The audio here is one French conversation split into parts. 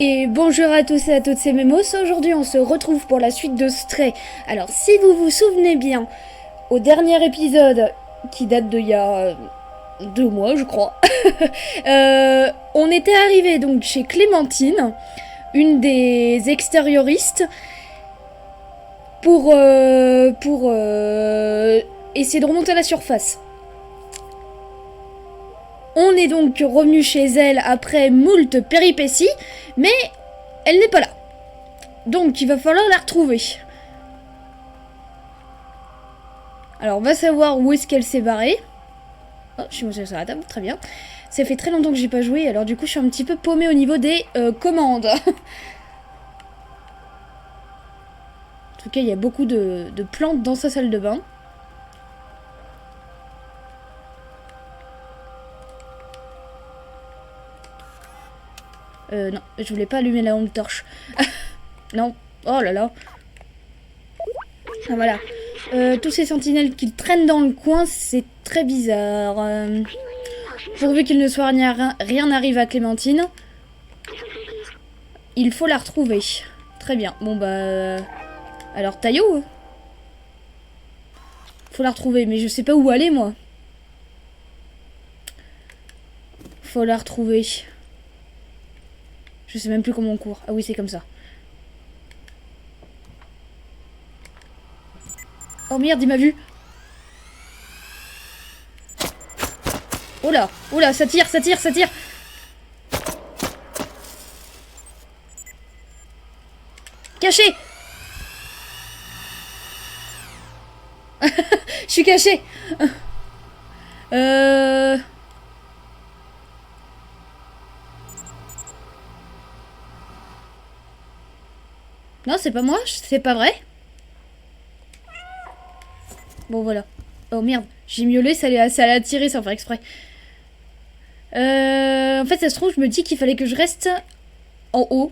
Et bonjour à tous et à toutes, c'est Memos. Aujourd'hui, on se retrouve pour la suite de Stray. Alors, si vous vous souvenez bien, au dernier épisode, qui date d'il y a 2 mois, je crois, on était arrivé donc chez Clémentine, une des extérioristes, pour essayer de remonter à la surface. On est donc revenu chez elle après moult péripéties, mais elle n'est pas là. Donc il va falloir la retrouver. Alors on va savoir où est-ce qu'elle s'est barrée. Oh, je suis montée sur la table, très bien. Ça fait très longtemps que j'ai pas joué, alors du coup je suis un petit peu paumée au niveau des commandes. En tout cas il y a beaucoup de plantes dans sa salle de bain. Non, je voulais pas allumer la lampe torche. Non, oh là là. Ah, voilà. Tous ces sentinelles qui traînent dans le coin, c'est très bizarre. Pourvu qu'il ne soit rien n'arrive à Clémentine, il faut la retrouver. Très bien. Bon bah... alors Taillot, faut la retrouver, mais je sais pas où aller moi. Faut la retrouver. Je sais même plus comment on court. Ah oui, c'est comme ça. Oh merde, il m'a vu. Oh là, oh là, ça tire, ça tire, ça tire. Caché. Je suis caché. Euh... Non, c'est pas moi, c'est pas vrai. Bon, voilà. Oh merde, j'ai miaulé, ça l'a tiré sans faire exprès. En fait, ça se trouve, je me dis qu'il fallait que je reste en haut.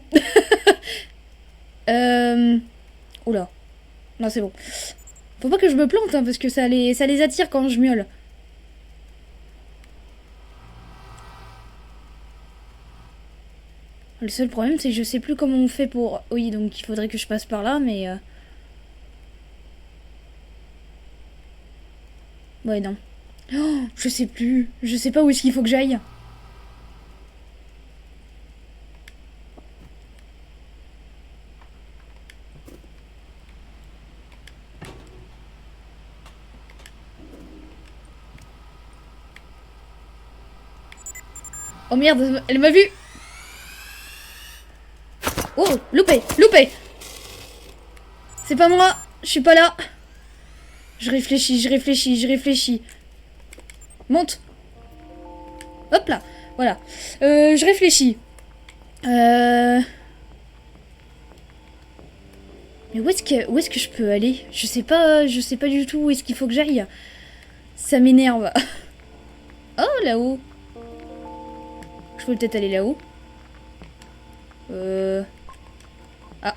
Oula. Non, c'est bon. Faut pas que je me plante, hein, parce que ça les attire quand je miaule. Le seul problème, c'est que je sais plus comment on fait pour... Oui, donc il faudrait que je passe par là, mais... Ouais, non. Oh, je sais plus. Je sais pas où est-ce qu'il faut que j'aille. Oh merde, elle m'a vu. Oh, loupé, loupé. C'est pas moi, je suis pas là. Je réfléchis, je réfléchis, je réfléchis. Monte. Hop là, voilà. Je réfléchis. Mais où est-ce que je peux aller? Je sais pas du tout où est-ce qu'il faut que j'aille. Ça m'énerve. Oh, là-haut. Je peux peut-être aller là-haut. Ah.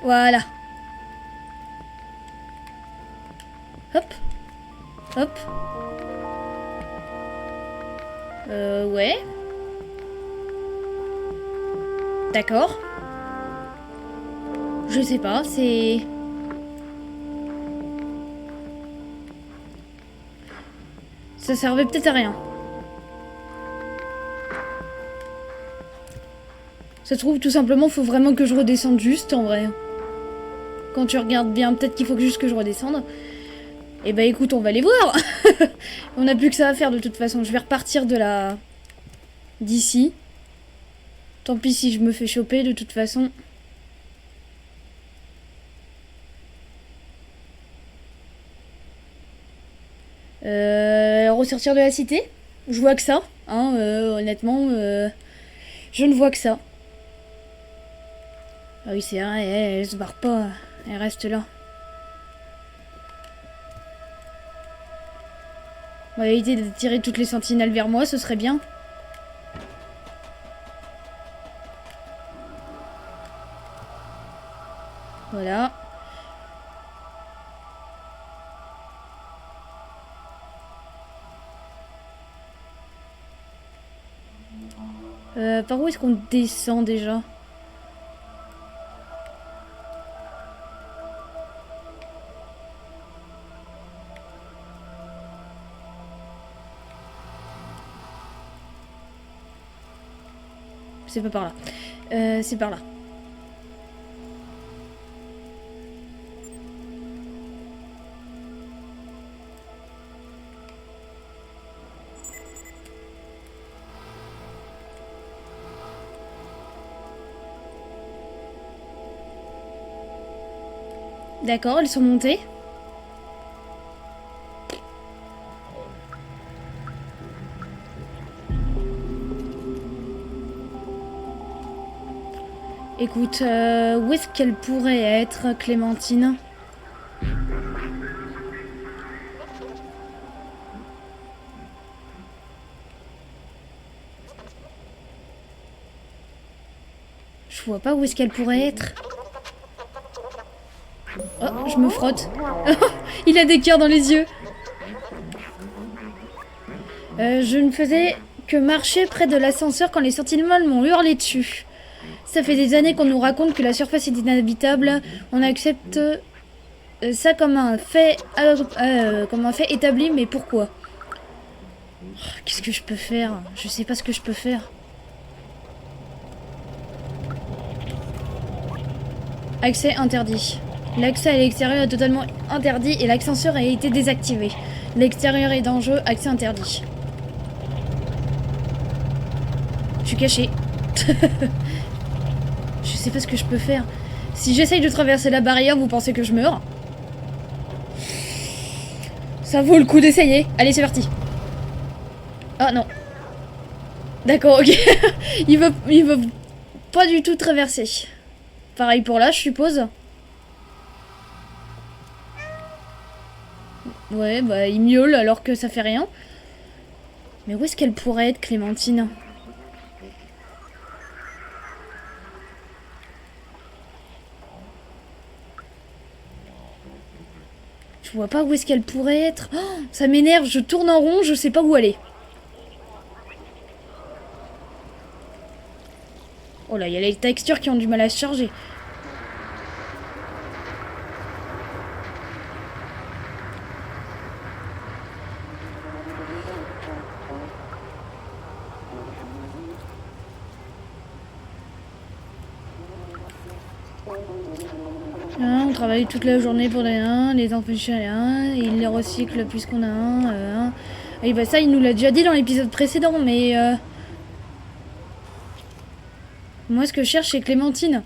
Voilà. Hop. Hop. Ouais. D'accord. Je sais pas, c'est... Ça servait peut-être à rien. Ça se trouve, tout simplement, faut vraiment que je redescende juste, en vrai. Quand tu regardes bien, peut-être qu'il faut juste que je redescende. Eh bah écoute, on va aller voir. On n'a plus que ça à faire de toute façon. Je vais repartir de la... d'ici. Tant pis si je me fais choper, de toute façon. Ressortir de la cité. Je vois que ça. Hein, honnêtement, je ne vois que ça. Ah oui, c'est vrai, elle se barre pas. Elle reste là. On va éviter de tirer toutes les sentinelles vers moi, ce serait bien. Voilà. Par où est-ce qu'on descend déjà? C'est pas par là. C'est par là. D'accord, elles sont montées. Écoute, où est-ce qu'elle pourrait être, Clémentine? Je vois pas où est-ce qu'elle pourrait être. Oh, je me frotte. Il a des cœurs dans les yeux. Je ne faisais que marcher près de l'ascenseur quand les sentinelles m'ont hurlé dessus. Ça fait des années qu'on nous raconte que la surface est inhabitable. On accepte ça comme un fait établi, mais pourquoi? Qu'est-ce que je peux faire? Je sais pas ce que je peux faire. Accès interdit. L'accès à l'extérieur est totalement interdit et l'ascenseur a été désactivé. L'extérieur est dangereux, accès interdit. Je suis cachée. Je sais pas ce que je peux faire. Si j'essaye de traverser la barrière, vous pensez que je meurs? Ça vaut le coup d'essayer. Allez, c'est parti. Ah non. D'accord, ok. il veut pas du tout traverser. Pareil pour là, je suppose. Ouais, bah il miaule alors que ça fait rien. Mais où est-ce qu'elle pourrait être, Clémentine? Je vois pas où est-ce qu'elle pourrait être. Oh, ça m'énerve, je tourne en rond, je sais pas où aller. Oh là, il y a les textures qui ont du mal à se charger. On travaille toute la journée pour les empêcher ils les recyclent puisqu'on a un. Et bah ça, il nous l'a déjà dit dans l'épisode précédent, mais... Moi, ce que je cherche, c'est Clémentine.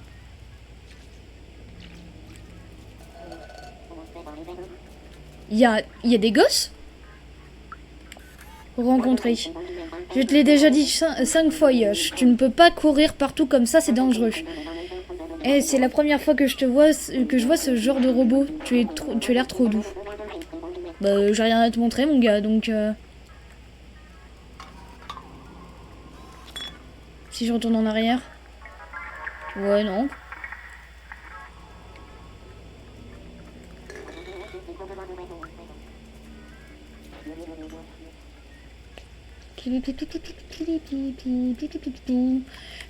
Il y a des gosses? Rencontrer. Je te l'ai déjà dit 5 fois, Yosh. Tu ne peux pas courir partout comme ça, c'est dangereux. Eh, c'est la première fois que je vois ce genre de robot. Tu as l'air trop doux. Bah, j'ai rien à te montrer, mon gars, donc... Si je retourne en arrière... Ouais, non.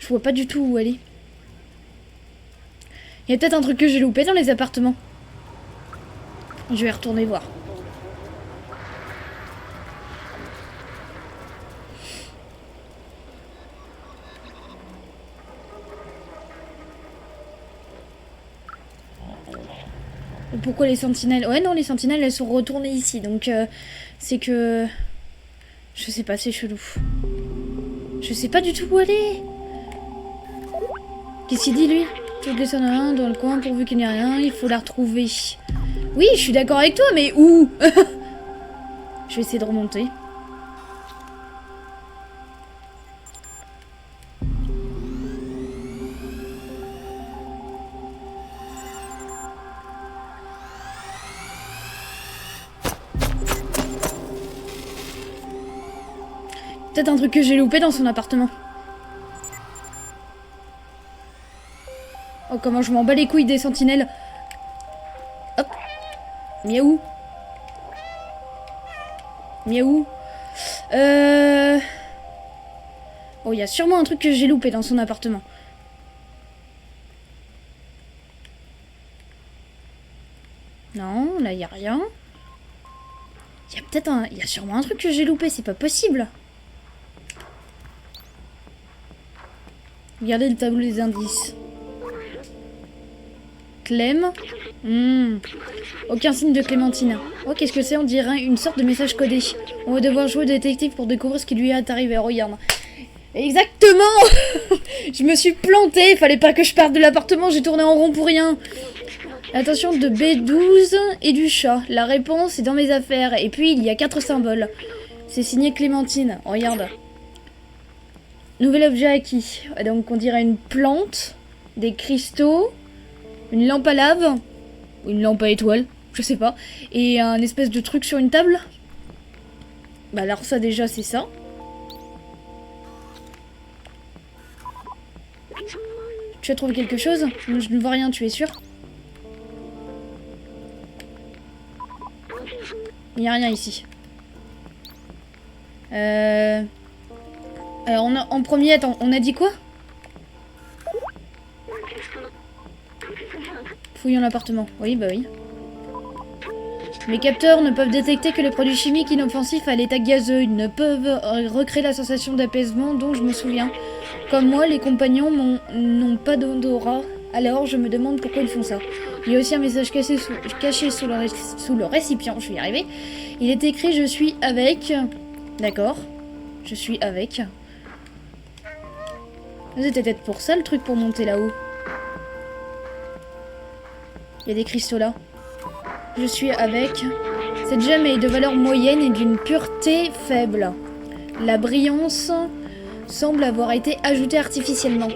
Je vois pas du tout où aller. Il y a peut-être un truc que j'ai loupé dans les appartements. Je vais retourner voir. Pourquoi les sentinelles? Ouais, non, les sentinelles, elles sont retournées ici. Donc, c'est que... Je sais pas, c'est chelou. Je sais pas du tout où aller. Qu'est-ce qu'il dit, lui? Toutes les sonneries dans le coin, pourvu qu'il n'y ait rien, il faut la retrouver. Oui, je suis d'accord avec toi, mais où? Je vais essayer de remonter. Peut-être un truc que j'ai loupé dans son appartement. Oh, comment je m'en bats les couilles des sentinelles. Hop. Miaou. Miaou. Oh, il y a sûrement un truc que j'ai loupé dans son appartement. Non, là, il n'y a rien. Il y a peut-être un... Il y a sûrement un truc que j'ai loupé, c'est pas possible. Regardez le tableau des indices. Clem. Aucun signe de Clémentine. Oh, qu'est-ce que c'est? On dirait une sorte de message codé. On va devoir jouer au détective pour découvrir ce qui lui est arrivé. Regarde. Exactement. Je me suis plantée. Fallait pas que je parte de l'appartement. J'ai tourné en rond pour rien. Attention de B12 et du chat. La réponse est dans mes affaires. Et puis, il y a 4 symboles. C'est signé Clémentine. Regarde. Nouvel objet acquis. Donc, on dirait une plante, des cristaux, une lampe à lave, ou une lampe à étoile, je sais pas. Et un espèce de truc sur une table. Bah alors ça déjà, c'est ça. Tu as trouvé quelque chose? Je ne vois rien, tu es sûr? Il n'y a rien ici. Alors, en premier, attends, on a dit quoi? Fouillons l'appartement. Oui, bah oui. Mes capteurs ne peuvent détecter que les produits chimiques inoffensifs à l'état gazeux. Ils ne peuvent recréer la sensation d'apaisement dont je me souviens. Comme moi, les compagnons n'ont pas d'odorat. Alors, je me demande pourquoi ils font ça. Il y a aussi un message caché sous le récipient. Je vais y arriver. Il est écrit « Je suis avec... » D'accord. Je suis avec... C'était peut-être pour ça le truc pour monter là-haut. Il y a des cristaux là. Je suis avec... Cette gemme est de valeur moyenne et d'une pureté faible. La brillance semble avoir été ajoutée artificiellement.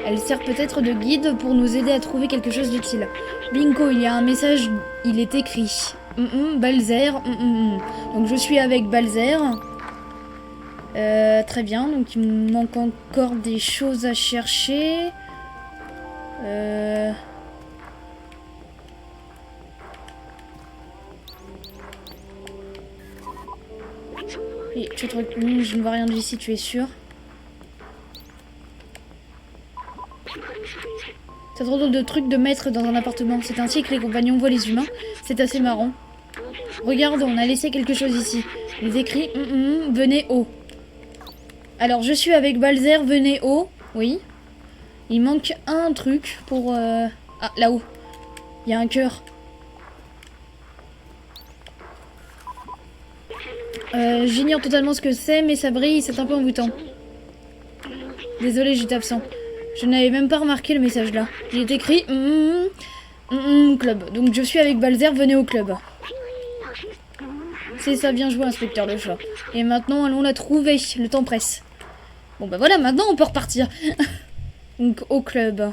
Elle sert peut-être de guide pour nous aider à trouver quelque chose d'utile. Bingo, il y a un message, il est écrit. Balzer. Donc je suis avec Balzer. Très bien, donc il me manque encore des choses à chercher. Et je ne vois rien d'ici, tu es sûr? C'est trop drôle de trucs de mettre dans un appartement. C'est ainsi que les compagnons voient les humains. C'est assez marrant. Regarde, on a laissé quelque chose ici. Les écrits, venez haut. Alors, je suis avec Balzer, venez haut. Oui. Il manque un truc pour... Ah, là-haut. Il y a un cœur. J'ignore totalement ce que c'est, mais ça brille, c'est un peu envoûtant. Désolé, j'étais absent. Je n'avais même pas remarqué le message là. Il est écrit club. Donc je suis avec Balzer, venez au club. C'est ça, bien joué, inspecteur le chat. Et maintenant, allons la trouver. Le temps presse. Bon bah voilà, maintenant on peut repartir. Donc au club.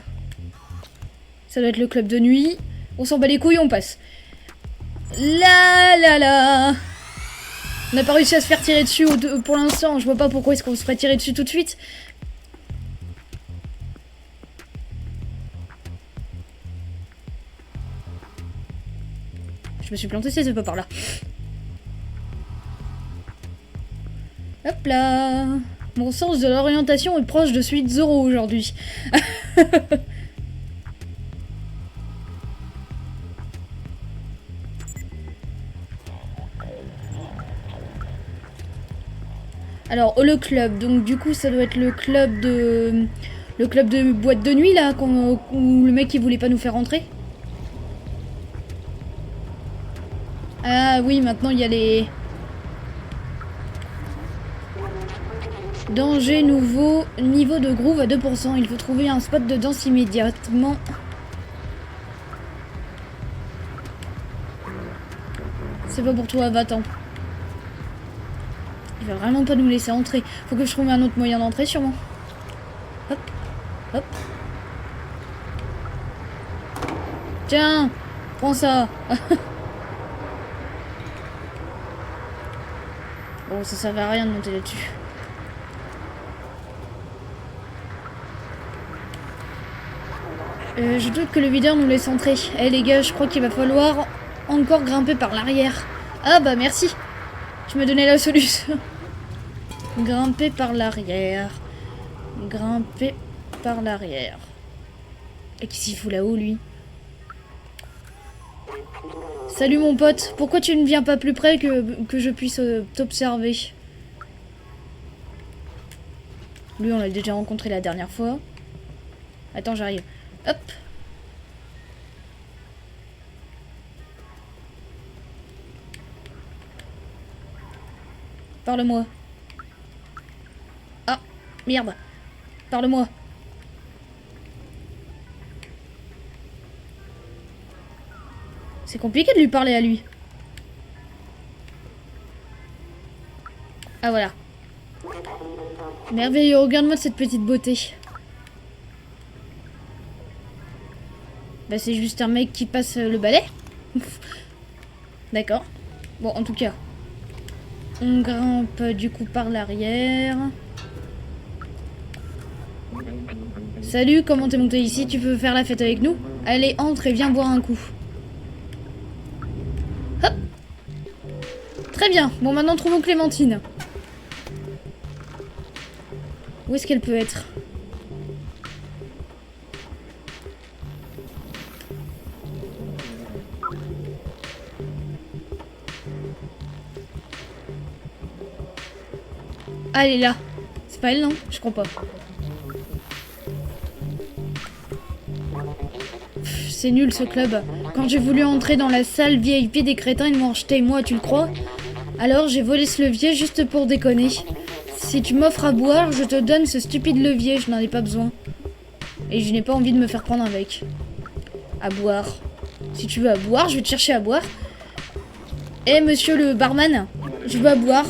Ça doit être le club de nuit. On s'en bat les couilles, on passe. La. On n'a pas réussi à se faire tirer dessus pour l'instant. Je vois pas pourquoi est-ce qu'on se ferait tirer dessus tout de suite. Je me suis plantée, c'est pas par là. Hop là. Mon sens de l'orientation est proche de celui de Zoro aujourd'hui. Alors, le club. Donc, du coup, ça doit être le club de... Le club de boîte de nuit, là, où le mec, il voulait pas nous faire rentrer. Ah oui, maintenant, il y a les... Danger nouveau, niveau de groove à 2%. Il faut trouver un spot de danse immédiatement. C'est pas pour toi, va-t'en. Il va vraiment pas nous laisser entrer. Faut que je trouve un autre moyen d'entrer, sûrement. Hop, hop. Tiens, prends ça. Bon, ça servait à rien de monter là-dessus. Je doute que le videur nous laisse entrer. Eh les gars, je crois qu'il va falloir encore grimper par l'arrière. Ah bah merci. Tu m'as donné la solution. Grimper par l'arrière. Grimper par l'arrière. Et qu'est-ce qu'il fout là-haut, lui? Salut mon pote, pourquoi tu ne viens pas plus près que je puisse t'observer? Lui, on l'a déjà rencontré la dernière fois. Attends, j'arrive. Hop. Parle-moi. Ah, merde. Parle-moi. C'est compliqué de lui parler à lui. Ah, voilà. Merveilleux, regarde-moi cette petite beauté. Bah, c'est juste un mec qui passe le balai. D'accord. Bon, en tout cas. On grimpe du coup par l'arrière. Salut, comment t'es monté ici? Tu veux faire la fête avec nous? Allez, entre et viens boire un coup. Hop. Très bien. Bon, maintenant trouvons Clémentine. Où est-ce qu'elle peut être? Ah, elle est là. C'est pas elle, non? Je crois pas. C'est nul ce club. Quand j'ai voulu entrer dans la salle VIP des crétins, ils m'ont rejeté. Moi, tu le crois? Alors j'ai volé ce levier juste pour déconner. Si tu m'offres à boire, je te donne ce stupide levier. Je n'en ai pas besoin. Et je n'ai pas envie de me faire prendre avec. À boire. Si tu veux à boire, je vais te chercher à boire. Eh monsieur le barman, je veux à boire.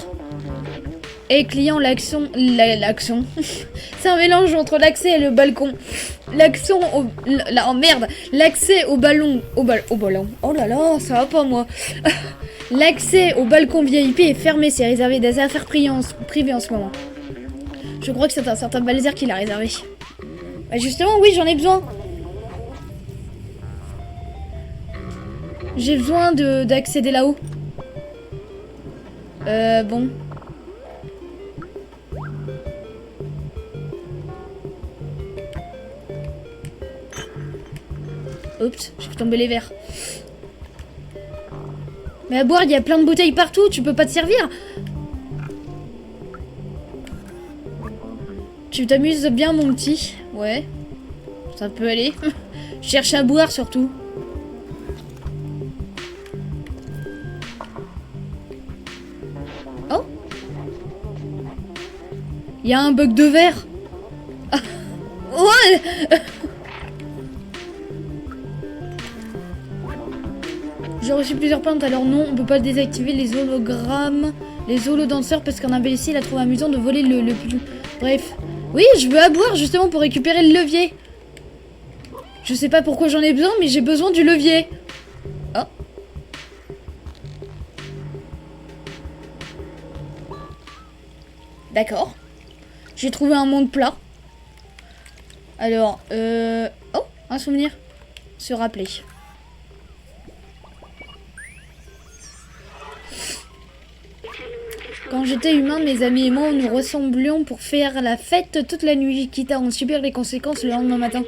Et client, l'action... L'action. C'est un mélange entre l'accès et le balcon. L'accent au... oh merde. L'accès au ballon... Au ballon. Oh là là, ça va pas moi. L'accès au balcon VIP est fermé. C'est réservé des affaires privées en ce moment. Je crois que c'est un certain Balzer qui l'a réservé. Bah justement, oui, j'en ai besoin. J'ai besoin d'accéder là-haut. Bon... Oups, j'ai fait tomber les verres. Mais à boire, il y a plein de bouteilles partout, tu peux pas te servir? Tu t'amuses bien, mon petit? Ouais. Ça peut aller. Je cherche à boire, surtout. Oh! Il y a un bug de verre. Ouais! J'ai reçu plusieurs plaintes, alors non, on peut pas désactiver les hologrammes, les holodanseurs, parce qu'un imbécile a trouvé amusant de voler le plus... Bref. Oui, je veux à boire, justement, pour récupérer le levier. Je sais pas pourquoi j'en ai besoin, mais j'ai besoin du levier. Oh. D'accord. J'ai trouvé un monde plat. Alors, oh, un souvenir. Se rappeler. Quand j'étais humain, mes amis et moi, nous ressemblions pour faire la fête toute la nuit, quitte à en subir les conséquences le lendemain matin.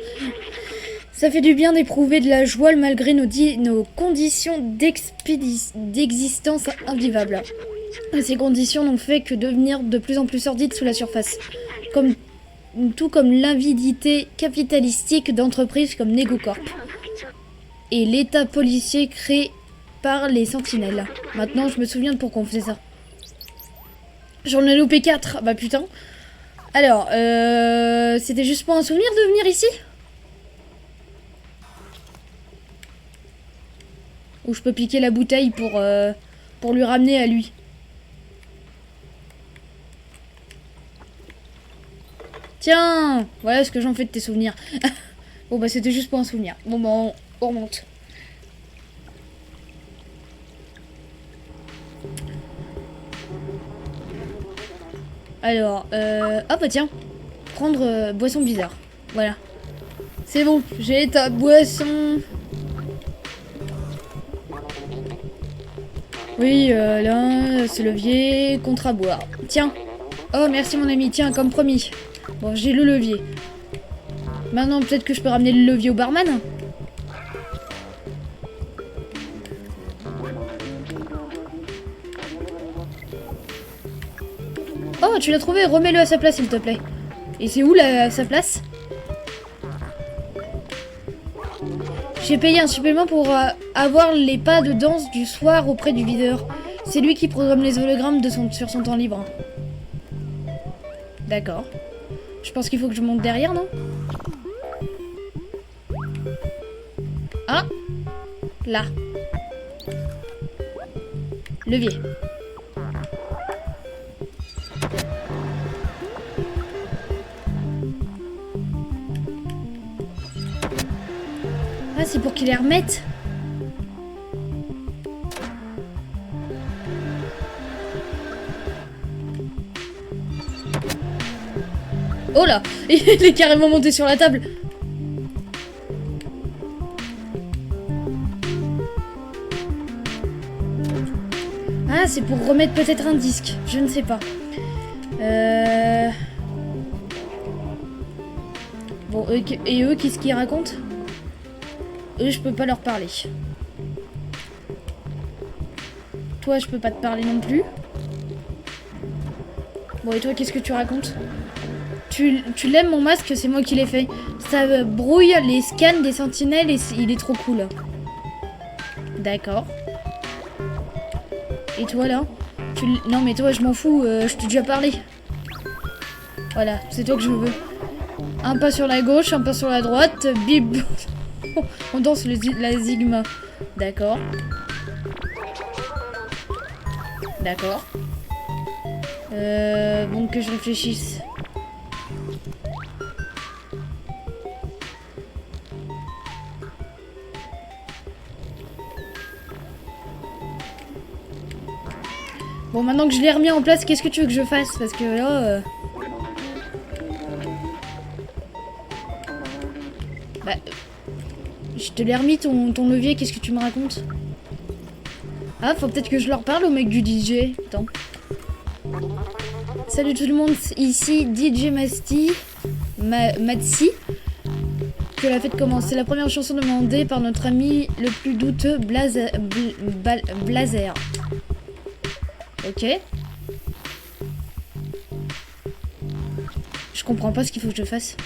Ça fait du bien d'éprouver de la joie malgré nos conditions d'existence invivables. Ces conditions n'ont fait que devenir de plus en plus sordides sous la surface. Tout comme l'avidité capitalistique d'entreprises comme Negocorp. Et l'état policier créé par les sentinelles. Maintenant, je me souviens de pourquoi on faisait ça. J'en ai loupé 4. Bah putain. Alors, c'était juste pour un souvenir de venir ici? Ou je peux piquer la bouteille pour lui ramener à lui? Tiens, voilà ce que j'en fais de tes souvenirs. Bon bah c'était juste pour un souvenir. Bon bah on remonte. Alors, ah bah tiens, prendre boisson bizarre. Voilà. C'est bon, j'ai ta boisson. Oui, là, ce levier, contre à boire. Tiens. Oh, merci mon ami, tiens, comme promis. Bon, j'ai le levier. Maintenant, peut-être que je peux ramener le levier au barman. Oh, tu l'as trouvé. Remets-le à sa place, s'il te plaît. Et c'est où sa place? J'ai payé un supplément pour avoir les pas de danse du soir auprès du videur. C'est lui qui programme les hologrammes sur son temps libre. D'accord. Je pense qu'il faut que je monte derrière, non? Ah! Là. Levier. Ah, c'est pour qu'il les remette. Oh là! Il est carrément monté sur la table. Ah, c'est pour remettre peut-être un disque. Je ne sais pas. Bon, et eux, qu'est-ce qu'ils racontent? Eux, je peux pas leur parler. Toi, je peux pas te parler non plus. Bon, et toi, qu'est-ce que tu racontes? Tu l'aimes, mon masque? C'est moi qui l'ai fait. Ça brouille les scans des sentinelles et il est trop cool. D'accord. Et toi, là? Non, mais toi, je m'en fous. Je t'ai déjà parlé. Voilà, c'est toi que je veux. Un pas sur la gauche, un pas sur la droite. Bip. On danse la Sigma. D'accord. D'accord. Bon, que je réfléchisse. Bon, maintenant que je l'ai remis en place, qu'est-ce que tu veux que je fasse? Parce que là... Bah... Je te l'ai remis ton levier, qu'est-ce que tu me racontes? Ah, faut peut-être que je leur parle au mec du DJ. Attends. Salut tout le monde, ici DJ Masti. Matsi. Que la fête commence. C'est la première chanson demandée par notre ami le plus douteux, Blazer. Ok. Je comprends pas ce qu'il faut que je fasse.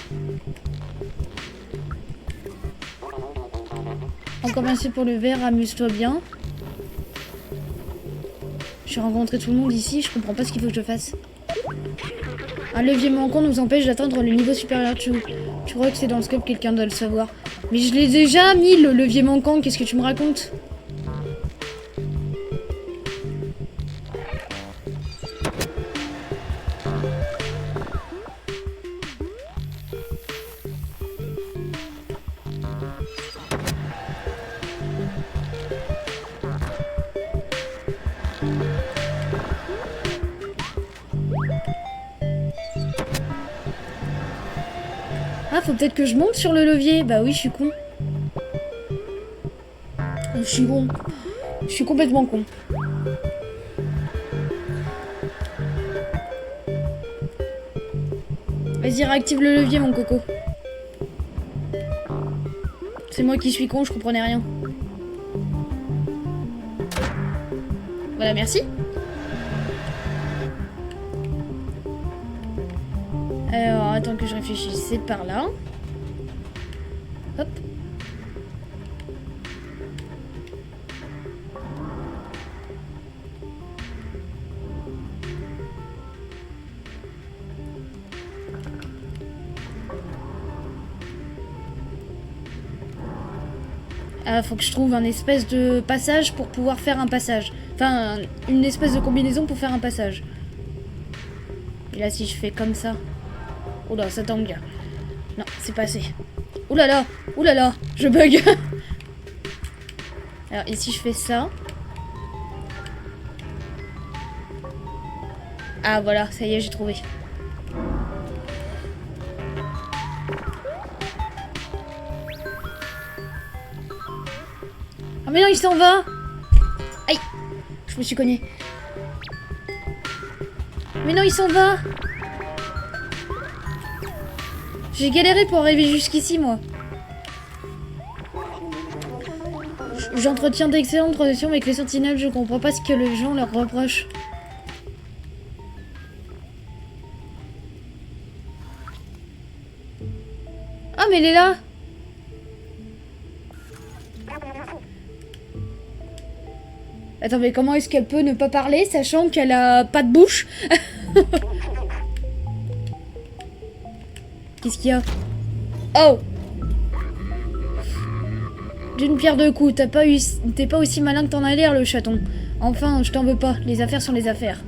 Encore merci pour le verre, amuse-toi bien. J'ai rencontré tout le monde ici, je comprends pas ce qu'il faut que je fasse. Un levier manquant nous empêche d'atteindre le niveau supérieur. Tu crois que c'est dans le scope, quelqu'un doit le savoir. Mais je l'ai déjà mis, le levier manquant, qu'est-ce que tu me racontes? Ah, faut peut-être que je monte sur le levier. Bah oui, je suis con. Je suis con. Je suis complètement con. Vas-y, réactive le levier, mon coco. C'est moi qui suis con, je comprenais rien. Voilà, merci. Alors, attends que je réfléchisse. C'est par là. Hop. Ah, faut que je trouve un espèce de passage pour pouvoir faire un passage. Enfin, une espèce de combinaison pour faire un passage. Et là, si je fais comme ça... Oula, ça tangue. Non, c'est pas assez. Oulala, oulala, je bug. Alors, ici, je fais ça. Ah, voilà, ça y est, j'ai trouvé. Ah, mais non, il s'en va. Aïe, je me suis cogné. Mais non, il s'en va. J'ai galéré pour arriver jusqu'ici, moi. J'entretiens d'excellentes relations avec les sentinelles, je comprends pas ce que les gens leur reprochent. Ah, mais elle est là! Attends, mais comment est-ce qu'elle peut ne pas parler, sachant qu'elle a pas de bouche? Qu'est-ce qu'il y a? Oh! D'une pierre deux coups, t'es pas aussi malin que t'en as l'air, le chaton. Enfin, je t'en veux pas, les affaires sont les affaires.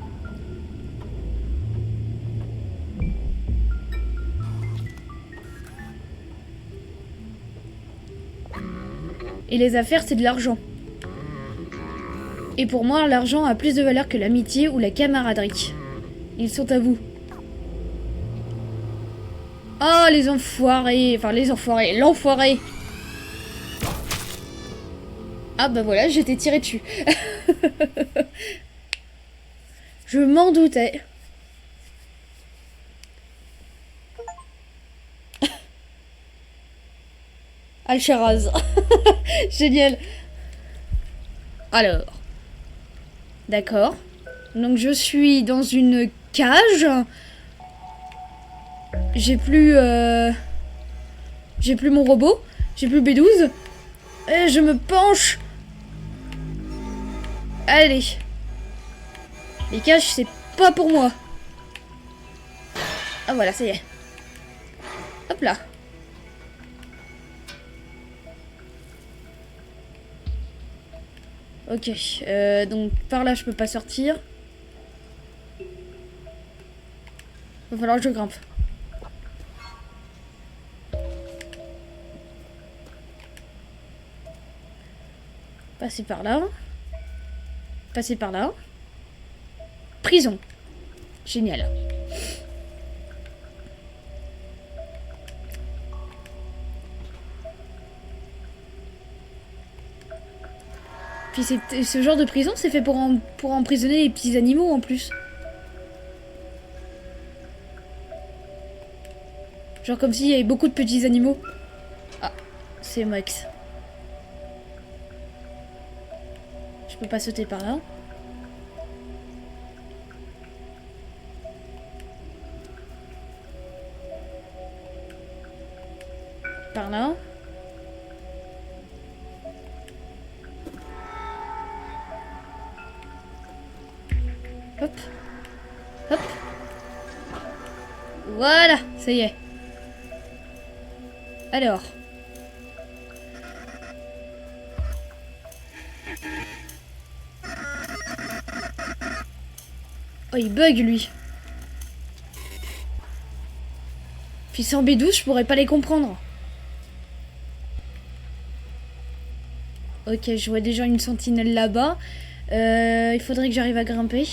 Et les affaires, c'est de l'argent. Et pour moi, l'argent a plus de valeur que l'amitié ou la camaraderie. Ils sont à vous. Oh, les enfoirés. Enfin, les enfoirés. L'enfoiré. Ah bah voilà, j'étais tiré dessus. Je m'en doutais. Alcharaz. Génial. Alors. D'accord. Donc je suis dans une cage. J'ai plus mon robot. J'ai plus B12. Et je me penche. Allez. Les cages, c'est pas pour moi. Ah voilà, ça y est. Hop là. Ok, donc par là je peux pas sortir. Va falloir que je grimpe. Passer par là. Passer par là. Prison. Génial. Puis ce genre de prison, c'est fait pour emprisonner les petits animaux en plus. Genre comme s'il y avait beaucoup de petits animaux. Ah, c'est Max. Je peux pas sauter par là. Par là. Hop. Hop. Voilà, ça y est. Alors. Oh, il bug, lui. Puis sans B12, je pourrais pas les comprendre. Ok, je vois déjà une sentinelle là-bas. Il faudrait que j'arrive à grimper.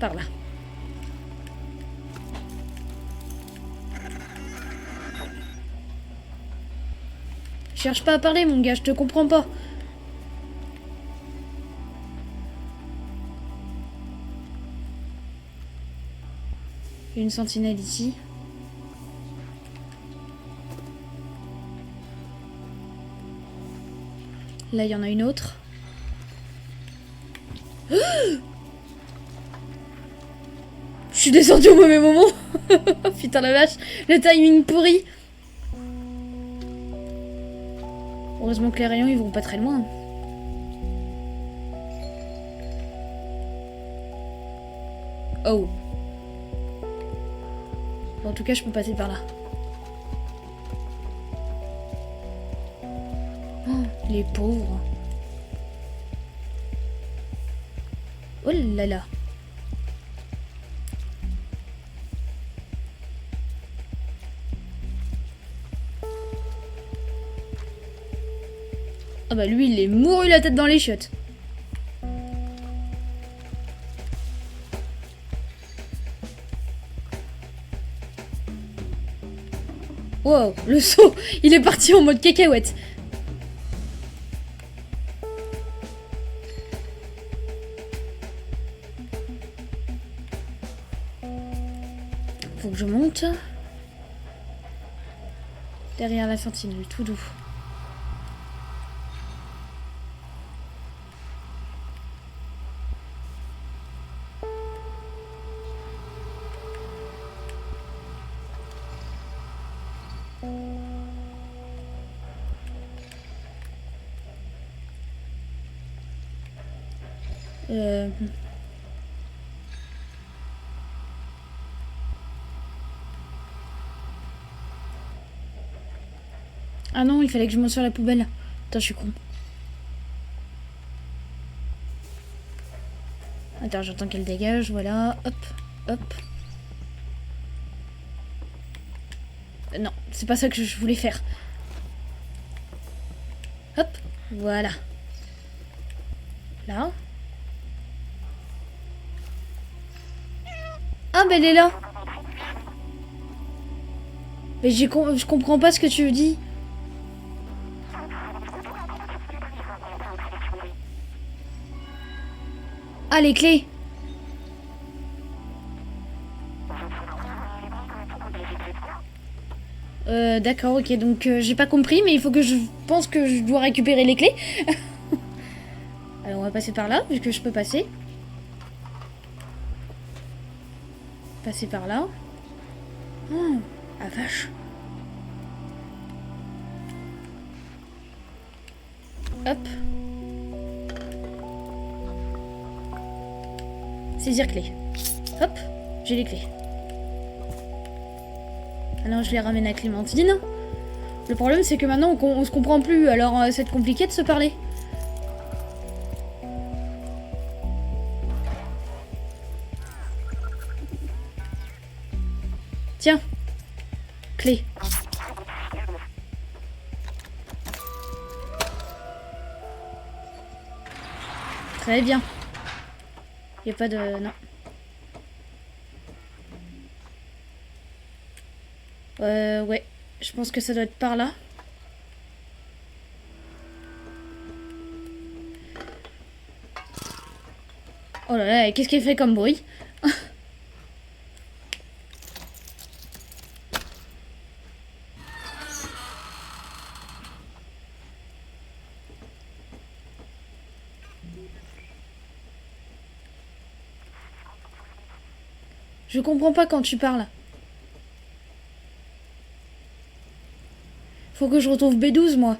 Par là. Cherche pas à parler, mon gars, je te comprends pas. Il y a une sentinelle ici. Là, il y en a une autre. Je suis descendue au mauvais moment. Putain la vache, le timing pourri. Heureusement que les rayons ils vont pas très loin. Oh. En tout cas, je peux passer par là. Oh, les pauvres. Oh là là. Ah bah lui, il est mouru la tête dans les chiottes. Wow, le saut, il est parti en mode cacahuète. Faut que je monte. Derrière la sentinelle, tout doux. Euh... Ah non, il fallait que je monte sur la poubelle. Attends, je suis con. Attends, j'entends qu'elle dégage, voilà. Hop, hop. Non, c'est pas ça que je voulais faire. Hop, voilà. Là. Ah, mais elle est là. Mais je comprends pas ce que tu dis. Ah, les clés. D'accord, ok, donc j'ai pas compris, mais il faut que je pense que je dois récupérer les clés. Alors on va passer par là, vu que je peux passer. Passer par là. Oh, ah vache. Hop. Saisir clé. Hop, j'ai les clés. Alors je les ramène à Clémentine. Le problème c'est que maintenant on se comprend plus, alors c'est compliqué de se parler. Tiens. Clé. Très bien. Y a pas de... non. Ouais. Je pense que ça doit être par là. Oh là là, qu'est-ce qu'elle fait comme bruit? Je comprends pas quand tu parles. Faut que je retrouve B12, moi.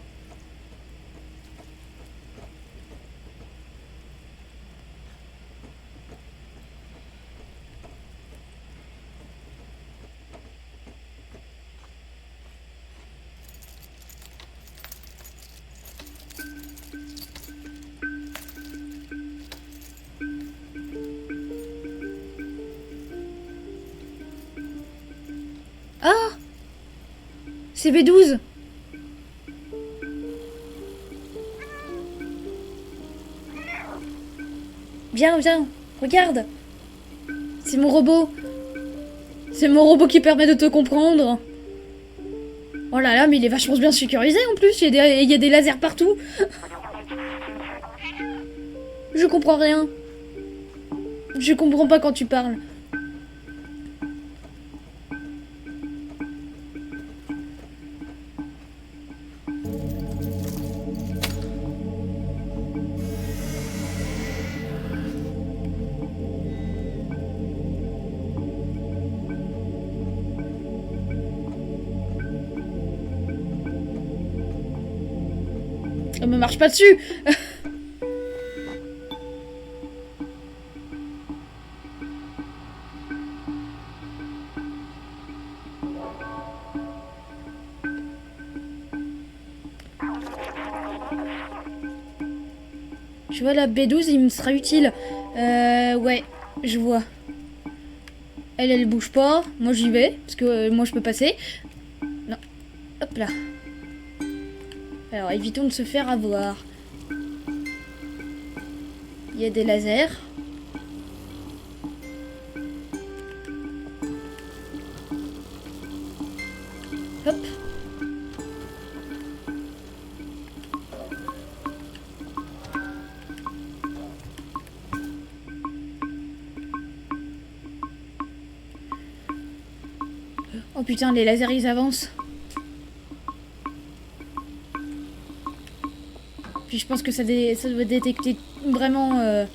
Ah! C'est B12. Viens, viens, regarde. C'est mon robot. C'est mon robot qui permet de te comprendre. Oh là là, mais il est vachement bien sécurisé en plus. Il y a des lasers partout. Je comprends rien. Je comprends pas quand tu parles. Elle me marche pas dessus. Je vois la B12, il me sera utile. Ouais, je vois. Elle bouge pas. Moi, j'y vais, parce que moi, je peux passer. Non. Hop là. Alors, évitons de se faire avoir. Il y a des lasers. Hop. Oh putain, les lasers ils avancent. Puis je pense que ça doit détecter vraiment...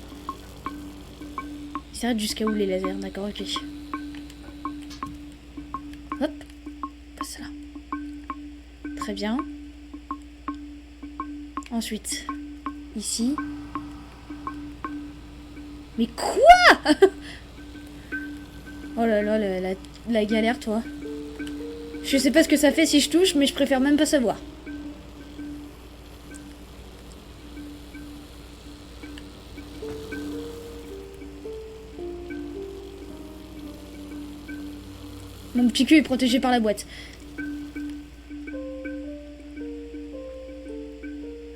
Il s'arrête jusqu'à où les lasers? D'accord, ok. Hop. Passe là. Très bien. Ensuite, ici. Mais quoi? Oh là là, la galère, toi. Je sais pas ce que ça fait si je touche, mais je préfère même pas savoir. Mon petit cul est protégé par la boîte.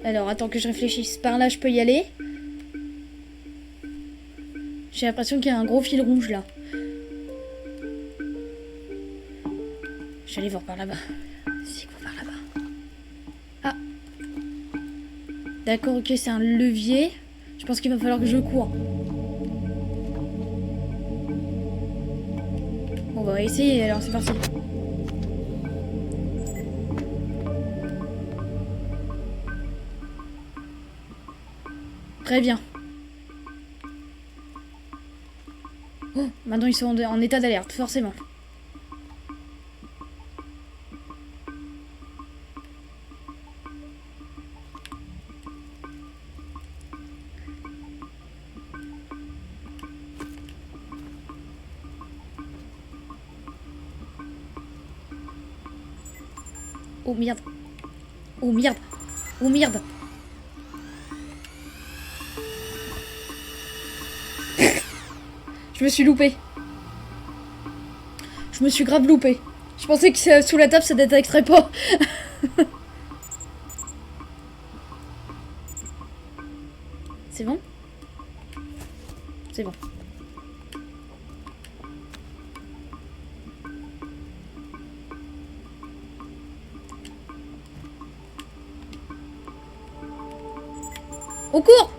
Alors, attends que je réfléchisse. Par là, je peux y aller. J'ai l'impression qu'il y a un gros fil rouge, là. Je vais aller voir par là-bas. C'est quoi par là-bas? Ah. D'accord, ok, c'est un levier. Je pense qu'il va falloir que je cours. On va essayer, alors c'est parti. Très bien. Oh, maintenant ils sont en état d'alerte, forcément. Oh merde. Oh merde. Oh merde. Je me suis loupé. Je me suis grave loupé. Je pensais que sous la table ça détecterait pas. C'est bon? C'est bon. Au cours!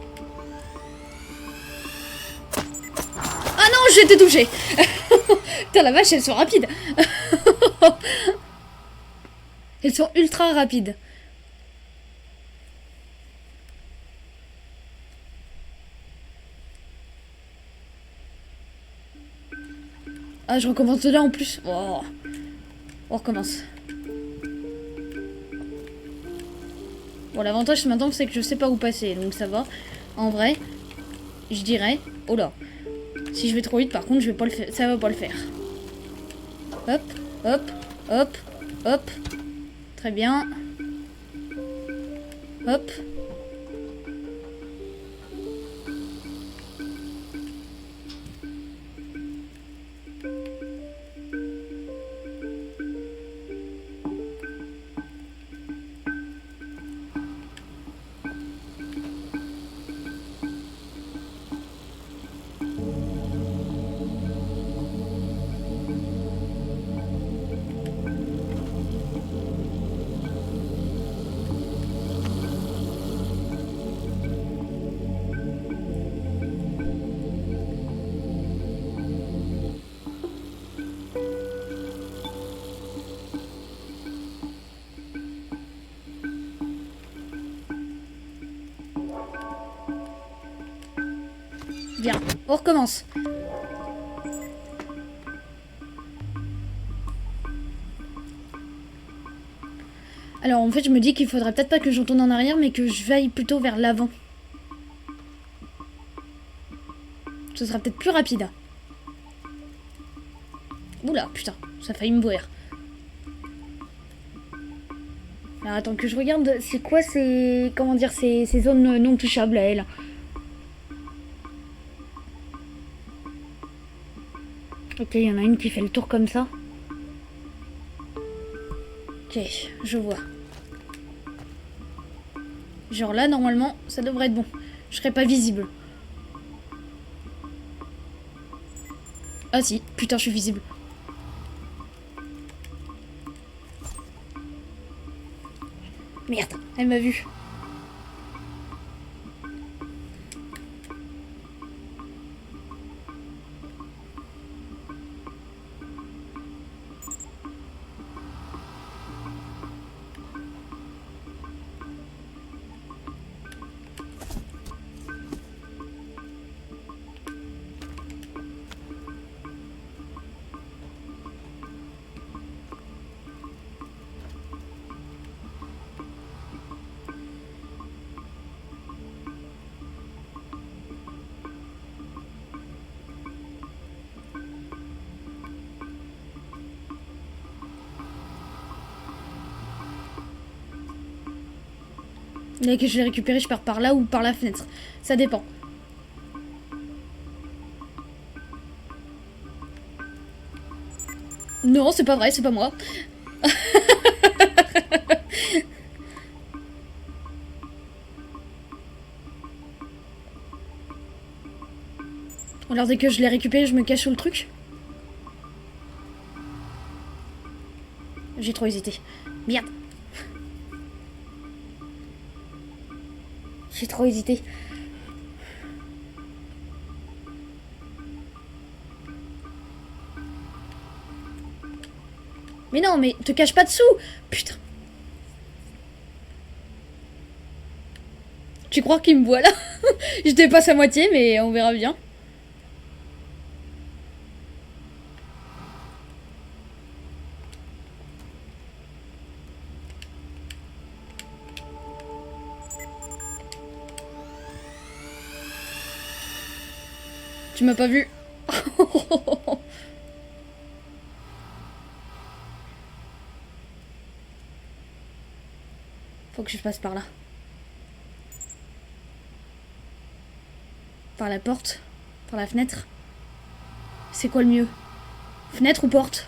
Ah non, j'ai été touchée. Putain, la vache, elles sont rapides. Elles sont ultra rapides. Ah, je recommence de là en plus. Oh. On recommence. Bon, l'avantage maintenant, c'est que je sais pas où passer, donc ça va. En vrai, je dirais... Oh là. Si je vais trop vite, par contre, je vais pas le faire. Ça va pas le faire. Hop, hop, hop, hop. Très bien. Hop. Bien, on recommence. Alors en fait je me dis qu'il faudrait peut-être pas que je retourne en arrière mais que je vaille plutôt vers l'avant. Ce sera peut-être plus rapide. Oula putain, ça a failli me boire. Alors attends que je regarde, c'est quoi ces... Comment dire, ces zones non touchables à elle. Ok, il y en a une qui fait le tour comme ça. Ok, je vois. Genre là, normalement, ça devrait être bon. Je serais pas visible. Ah si, putain, je suis visible. Merde, elle m'a vu. Dès que je l'ai récupéré, je pars par là ou par la fenêtre. Ça dépend. Non, c'est pas vrai, c'est pas moi. Alors dès que je l'ai récupéré, je me cache sous le truc. J'ai trop hésité. Merde. J'ai trop hésité. Mais non, mais te cache pas dessous. Putain. Tu crois qu'il me voit là? Je dépasse à moitié, mais on verra bien. Tu m'as pas vu. Faut que je passe par là. Par la porte. Par la fenêtre. C'est quoi le mieux? Fenêtre ou porte?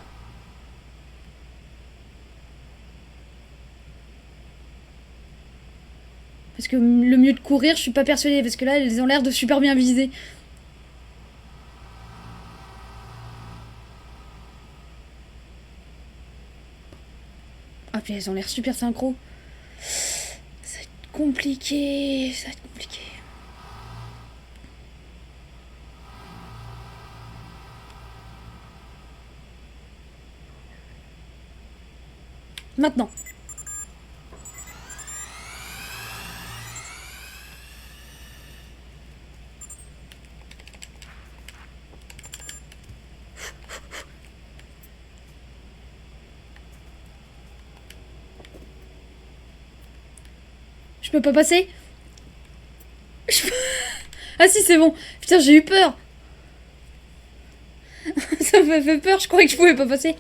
Parce que le mieux de courir, je suis pas persuadée. Parce que là, elles ont l'air de super bien viser. Ah, puis elles ont l'air super synchro. Ça va être compliqué. Ça va être compliqué. Maintenant. Je peux pas passer? Ah si, c'est bon. Putain, j'ai eu peur. Ça m'a fait peur, je croyais que je pouvais pas passer.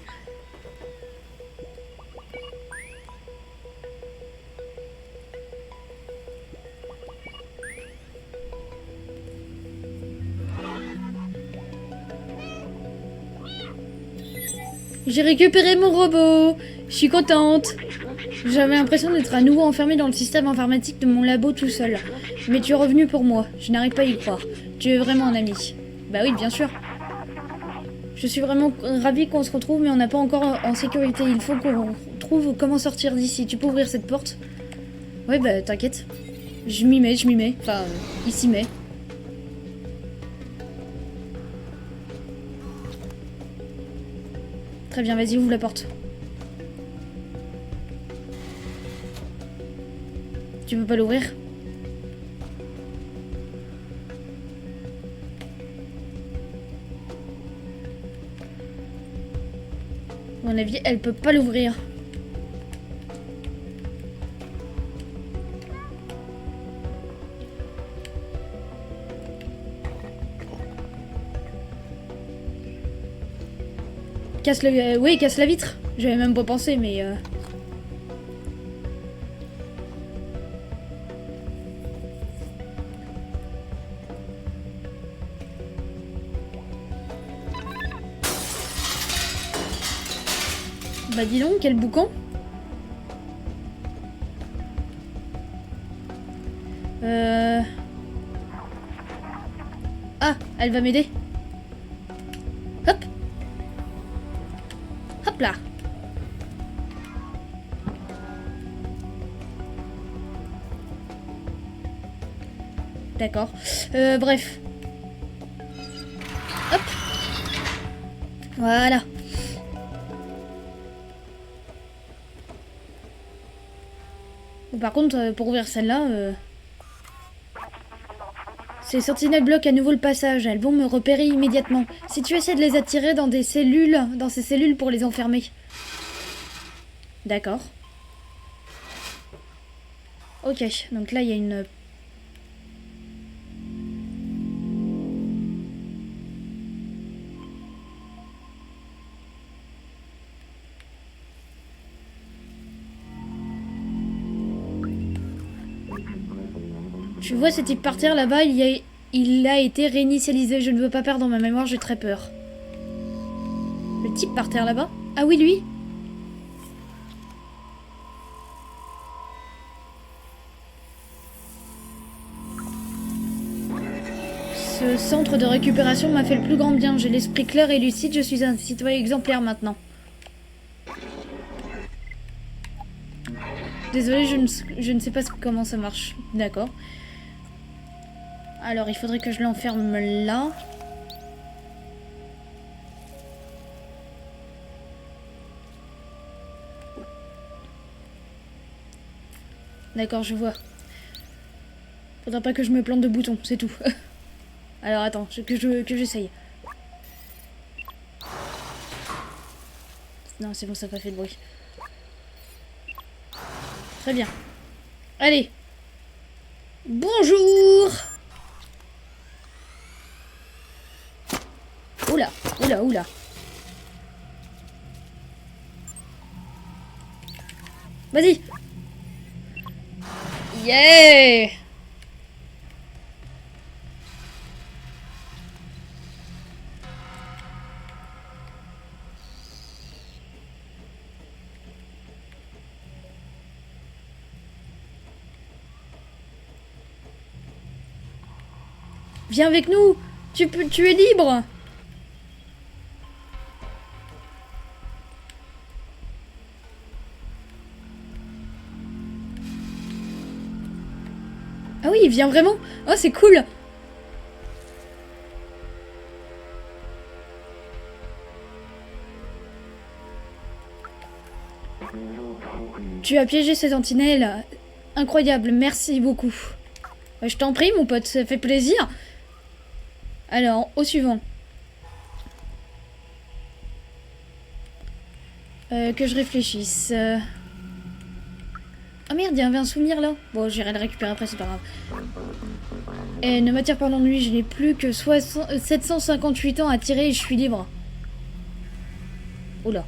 J'ai récupéré mon robot. Je suis contente. J'avais l'impression d'être à nouveau enfermée dans le système informatique de mon labo tout seul. Mais tu es revenu pour moi. Je n'arrive pas à y croire. Tu es vraiment un ami. Bah oui, bien sûr. Je suis vraiment ravie qu'on se retrouve, mais on n'a pas encore en sécurité. Il faut qu'on trouve comment sortir d'ici. Tu peux ouvrir cette porte? Ouais, bah t'inquiète. Je m'y mets, je m'y mets. Enfin, il s'y met. Très bien, vas-y, ouvre la porte. Tu peux pas l'ouvrir? À mon avis, elle peut pas l'ouvrir. Casse le... oui, casse la vitre. J'avais même pas pensé, mais... Bah dis donc, quel boucan. Ah, elle va m'aider. Hop. Hop là. D'accord. Bref. Hop. Voilà. Par contre, pour ouvrir celle-là... Ces sentinelles bloquent à nouveau le passage. Elles vont me repérer immédiatement. Si tu essaies de les attirer dans des cellules... Dans ces cellules pour les enfermer. D'accord. Ok, donc là, il y a une... Je vois ce type par terre là-bas, il a été réinitialisé. Je ne veux pas perdre ma mémoire, j'ai très peur. Le type par terre là-bas? Ah oui, lui? Ce centre de récupération m'a fait le plus grand bien. J'ai l'esprit clair et lucide, je suis un citoyen exemplaire maintenant. Désolée, je ne sais pas comment ça marche. D'accord. Alors, il faudrait que je l'enferme là. D'accord, je vois. Faudra pas que je me plante de boutons, c'est tout. Alors, attends, que j'essaye. Non, c'est bon, ça n'a pas fait de bruit. Très bien. Allez. Bonjour. Oula, oula, oula. Vas-y. Yeah. Viens avec nous. Tu es libre. Ah oui, il vient vraiment. Oh, c'est cool. Tu as piégé ces sentinelles. Incroyable, merci beaucoup. Je t'en prie, mon pote, ça fait plaisir. Alors, au suivant. Que je réfléchisse. Oh merde, il y avait un souvenir là. Bon, j'irai le récupérer après, c'est pas grave. Et ne m'attire pas l'ennui, je n'ai plus que 758 ans à tirer et je suis libre. Oula.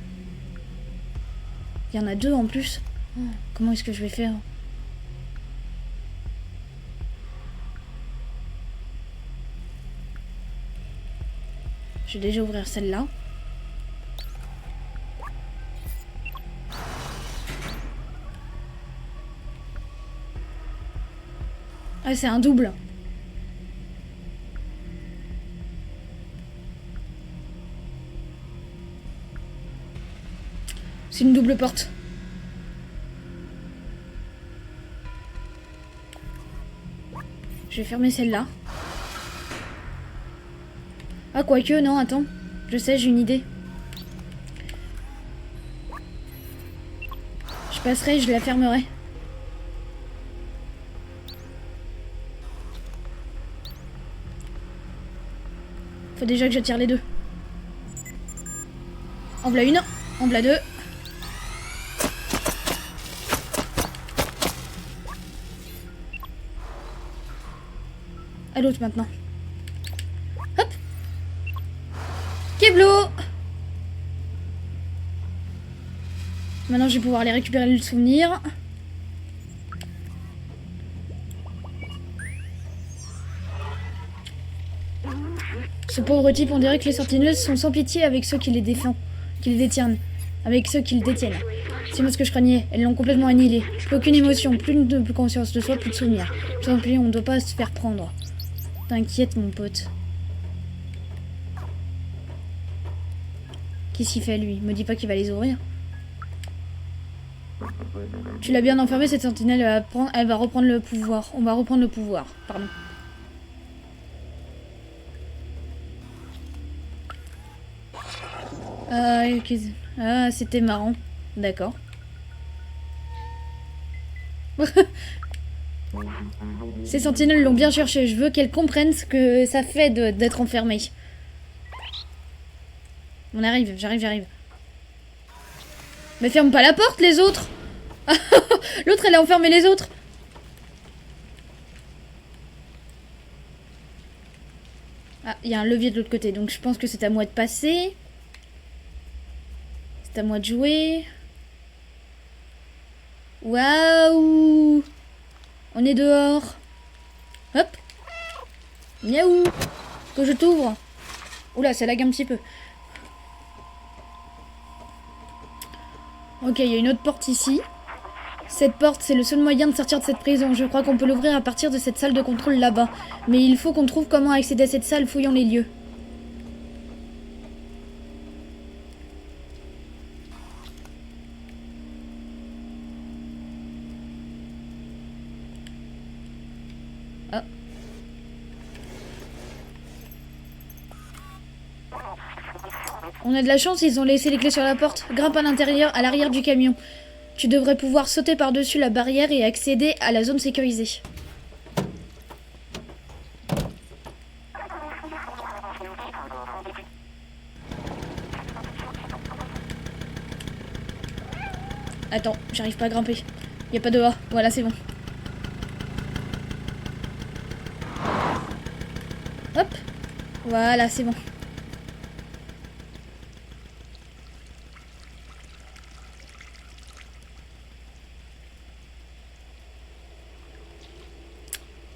Il y en a 2 en plus. Oh, comment est-ce que je vais faire? Je vais déjà ouvrir celle-là. Ah, c'est un double. C'est une double porte. Je vais fermer celle-là. Ah, quoique, non, attends. Je sais, j'ai une idée. Je passerai, je la fermerai. Faut déjà que je tire les 2. En voilà une, en voilà 2. À l'autre maintenant. Hop. Keblo. Maintenant je vais pouvoir aller récupérer le souvenir. Ce pauvre type, on dirait que les sentinelles sont sans pitié avec ceux qui les défendent, qui les détiennent, avec ceux qui le détiennent. C'est moi ce que je craignais, elles l'ont complètement annihilé. Plus aucune émotion, plus de conscience de soi, plus de souvenirs. Tout simplement, on ne doit pas se faire prendre. T'inquiète, mon pote. Qu'est-ce qu'il fait, lui? Me dis pas qu'il va les ouvrir. Tu l'as bien enfermé, cette sentinelle, elle va reprendre le pouvoir. On va reprendre le pouvoir, pardon. Ah, c'était marrant. D'accord. Ces sentinelles l'ont bien cherché. Je veux qu'elles comprennent ce que ça fait d'être enfermée. On arrive, j'arrive. Mais ferme pas la porte, les autres. L'autre, elle a enfermé les autres. Ah, il y a un levier de l'autre côté. Donc je pense que c'est à moi de passer. C'est à moi de jouer. Waouh! On est dehors. Hop. Miaou. Que je t'ouvre. Oula, ça lag un petit peu. Ok, il y a une autre porte ici. Cette porte, c'est le seul moyen de sortir de cette prison. Je crois qu'on peut l'ouvrir à partir de cette salle de contrôle là-bas. Mais il faut qu'on trouve comment accéder à cette salle, fouillons les lieux. Ah. On a de la chance, ils ont laissé les clés sur la porte. Grimpe à l'intérieur, à l'arrière du camion. Tu devrais pouvoir sauter par-dessus la barrière et accéder à la zone sécurisée. Attends, j'arrive pas à grimper. Y a pas de A. Voilà, c'est bon. Hop. Voilà, c'est bon.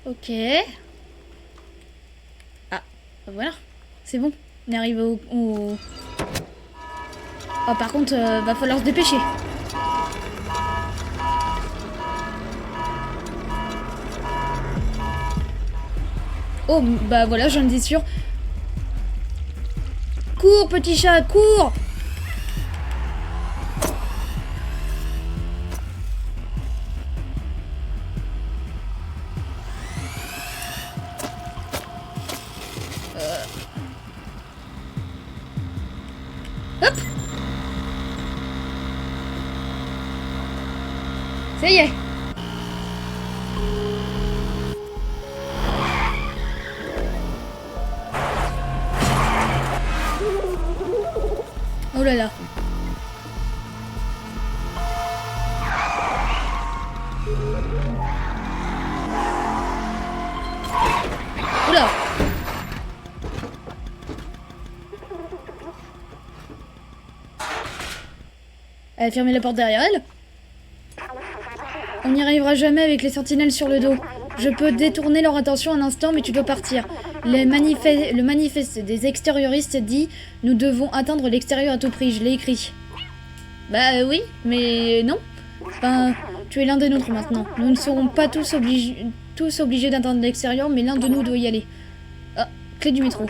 Ok. Ah, voilà. C'est bon. On est arrivé au... Oh, par contre, va falloir se dépêcher. Oh, bah voilà, j'en étais sûre. Cours, petit chat, cours! Hop! Ça y est! Oh là là! Oula! Elle a fermé la porte derrière elle. On n'y arrivera jamais avec les sentinelles sur le dos. Je peux détourner leur attention un instant, mais tu dois partir. Le manifeste des extérioristes dit « Nous devons atteindre l'extérieur à tout prix », je l'ai écrit. Bah oui, mais non. Enfin, tu es l'un des nôtres maintenant. Nous ne serons pas tous obligés d'atteindre l'extérieur, mais l'un de nous doit y aller. Ah, clé du métro.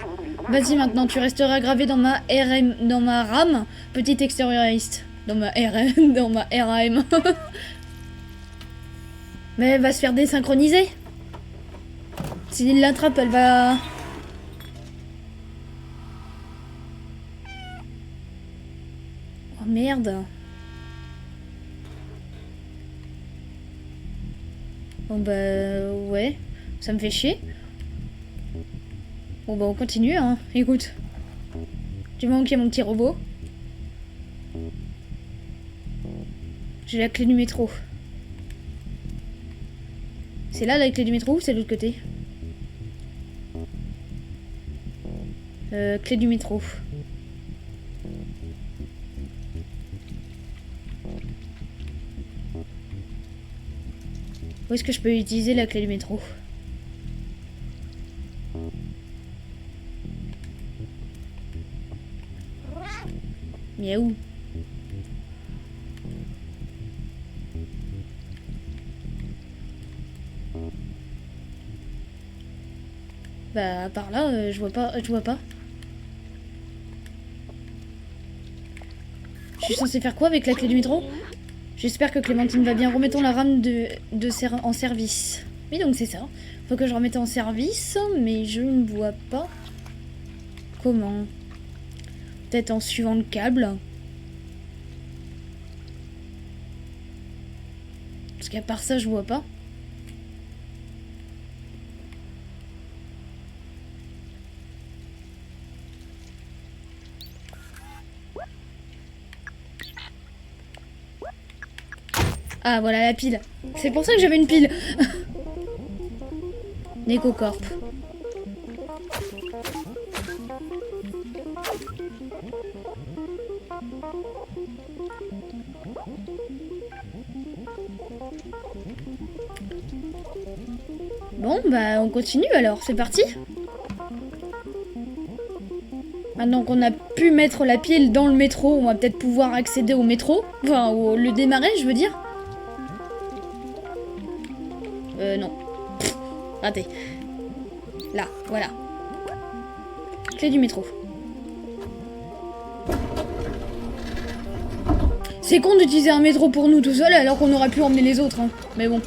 Vas-y maintenant, tu resteras gravé dans ma RAM, petit extérioriste. Dans ma RAM. Mais elle va se faire désynchroniser. S'il l'attrape, elle va... Oh merde. Bon bah ouais, ça me fait chier. Bon bah on continue hein, écoute. Tu m'as manqué mon petit robot. J'ai la clé du métro. C'est là la clé du métro ou c'est de l'autre côté? Clé du métro. Où est-ce que je peux utiliser la clé du métro? Miaou. Bah par là, je vois pas. Je suis censée faire quoi avec la clé du métro? J'espère que Clémentine va bien. Remettons la rame en service. Oui, donc c'est ça. Faut que je remette en service, mais je ne vois pas comment. Peut-être en suivant le câble. Parce qu'à part ça, je vois pas. Ah, voilà la pile. C'est pour ça que j'avais une pile. Nécocorp. Bon, bah on continue alors, c'est parti. Maintenant qu'on a pu mettre la pile dans le métro, on va peut-être pouvoir accéder au métro. Enfin, le démarrer, je veux dire. Non. Pff, raté. Là, voilà. Clé du métro. C'est con d'utiliser un métro pour nous tout seul alors qu'on aurait pu emmener les autres. Hein. Mais bon,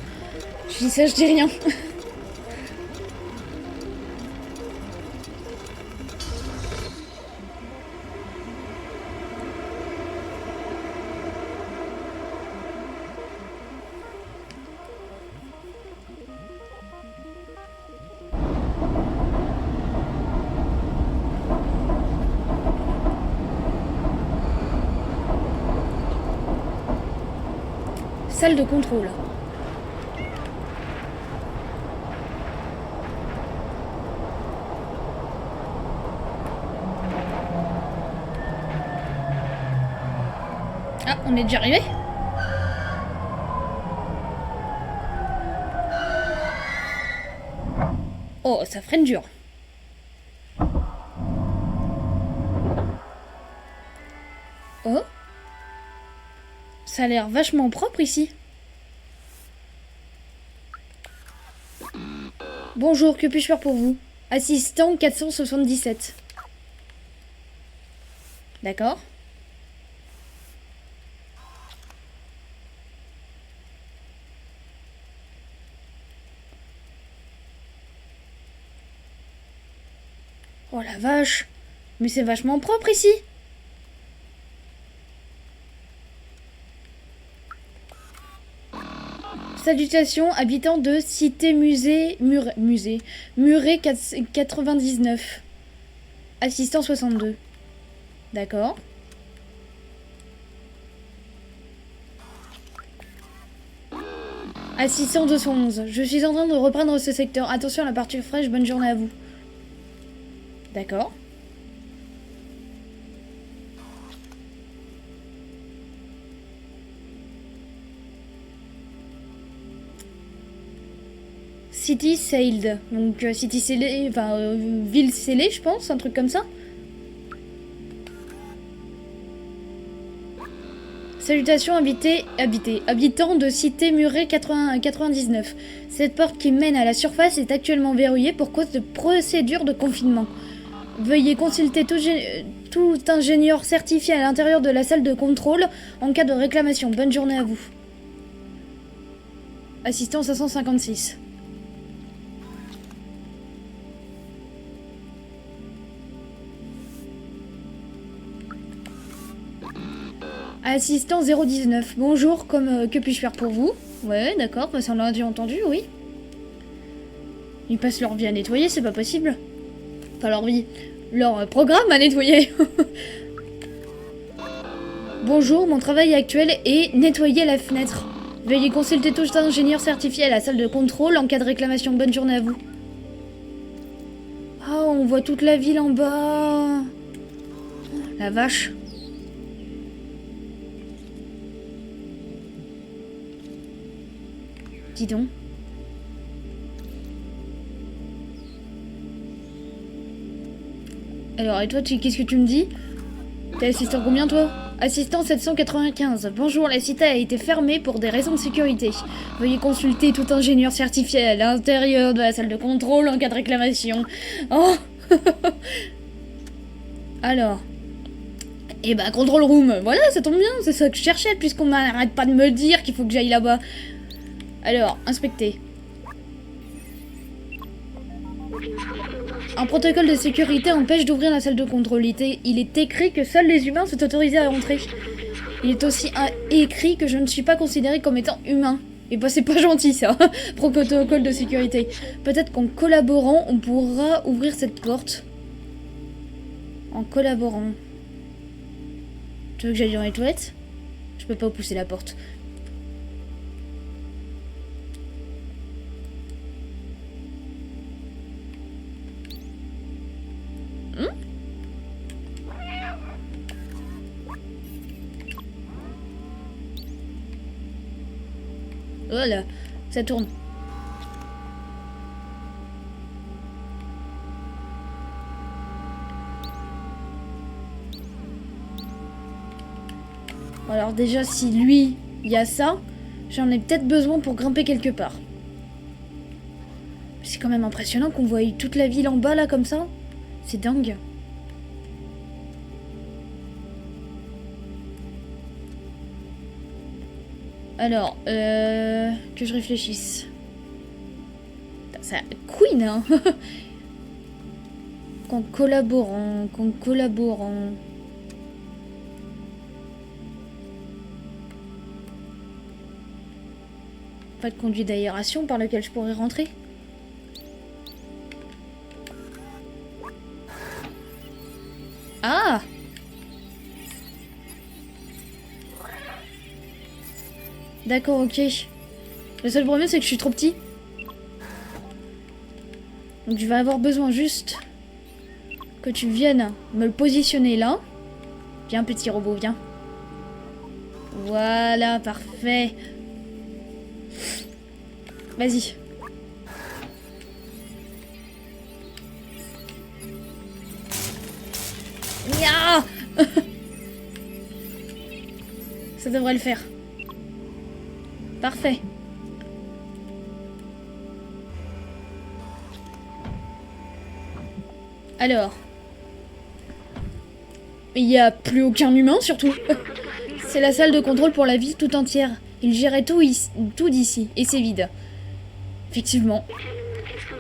je dis ça, je dis rien. Salle de contrôle. Ah, on est déjà arrivé? Oh, ça freine dur. Oh. Ça a l'air vachement propre ici. Bonjour, que puis-je faire pour vous? Assistant 477. D'accord. Oh la vache. Mais c'est vachement propre ici. Salutations, habitants de Cité Muret 99. Assistant 62. D'accord. Assistant 211. Je suis en train de reprendre ce secteur. Attention à la partie fraîche, bonne journée à vous. D'accord. City Sailed. Donc City scellée, enfin ville scellée je pense, un truc comme ça. Salutations habitants de Cité Muret 99. Cette porte qui mène à la surface est actuellement verrouillée pour cause de procédure de confinement. Veuillez consulter tout ingénieur certifié à l'intérieur de la salle de contrôle en cas de réclamation. Bonne journée à vous. Assistant 556. Assistant 019. Bonjour, que puis-je faire pour vous? Ouais, d'accord, ça on l'a déjà entendu, oui. Ils passent leur vie à nettoyer, c'est pas possible. Enfin leur vie, leur programme à nettoyer. Bonjour, mon travail actuel est nettoyer la fenêtre. Veuillez consulter tout ingénieur certifié à la salle de contrôle en cas de réclamation. Bonne journée à vous. Ah, on voit toute la ville en bas. La vache. Dis donc. Alors, et toi, qu'est-ce que tu me dis? T'es assistant combien, toi? Assistant 795. Bonjour, la cité a été fermée pour des raisons de sécurité. Veuillez consulter tout ingénieur certifié à l'intérieur de la salle de contrôle en cas de réclamation. Oh. Alors. Eh ben, control room. Voilà, ça tombe bien, c'est ça que je cherchais, puisqu'on n'arrête pas de me dire qu'il faut que j'aille là-bas. Alors, inspecter. Un protocole de sécurité empêche d'ouvrir la salle de contrôle. Il est écrit que seuls les humains sont autorisés à entrer. Il est aussi écrit que je ne suis pas considéré comme étant humain. Et bah c'est pas gentil ça. Protocole de sécurité. Peut-être qu'en collaborant, on pourra ouvrir cette porte. En collaborant. Tu veux que j'aille dans les toilettes? Je peux pas pousser la porte. Voilà, ça tourne. Alors déjà, si lui, il y a ça, j'en ai peut-être besoin pour grimper quelque part. C'est quand même impressionnant qu'on voie toute la ville en bas, là, comme ça. C'est dingue. Alors, que je réfléchisse. Ça, Queen, hein. Qu'en collaborant. Pas de conduit d'aération par lequel je pourrais rentrer. Ah! D'accord, ok. Le seul problème, c'est que je suis trop petit. Donc je vais avoir besoin juste que tu viennes me le positionner là. Viens, petit robot, viens. Voilà, parfait. Vas-y. Nya. Ça devrait le faire. Parfait. Alors. Il n'y a plus aucun humain, surtout. C'est la salle de contrôle pour la ville tout entière. Ils géraient tout d'ici, et c'est vide. Effectivement.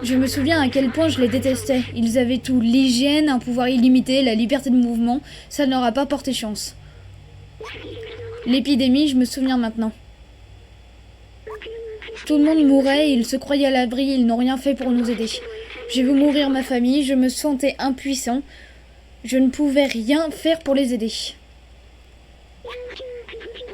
Je me souviens à quel point je les détestais. Ils avaient tout. L'hygiène, un pouvoir illimité, la liberté de mouvement. Ça ne leur a pas porté chance. L'épidémie, je me souviens maintenant. Tout le monde mourait, ils se croyaient à l'abri, ils n'ont rien fait pour nous aider. J'ai vu mourir ma famille, je me sentais impuissant. Je ne pouvais rien faire pour les aider.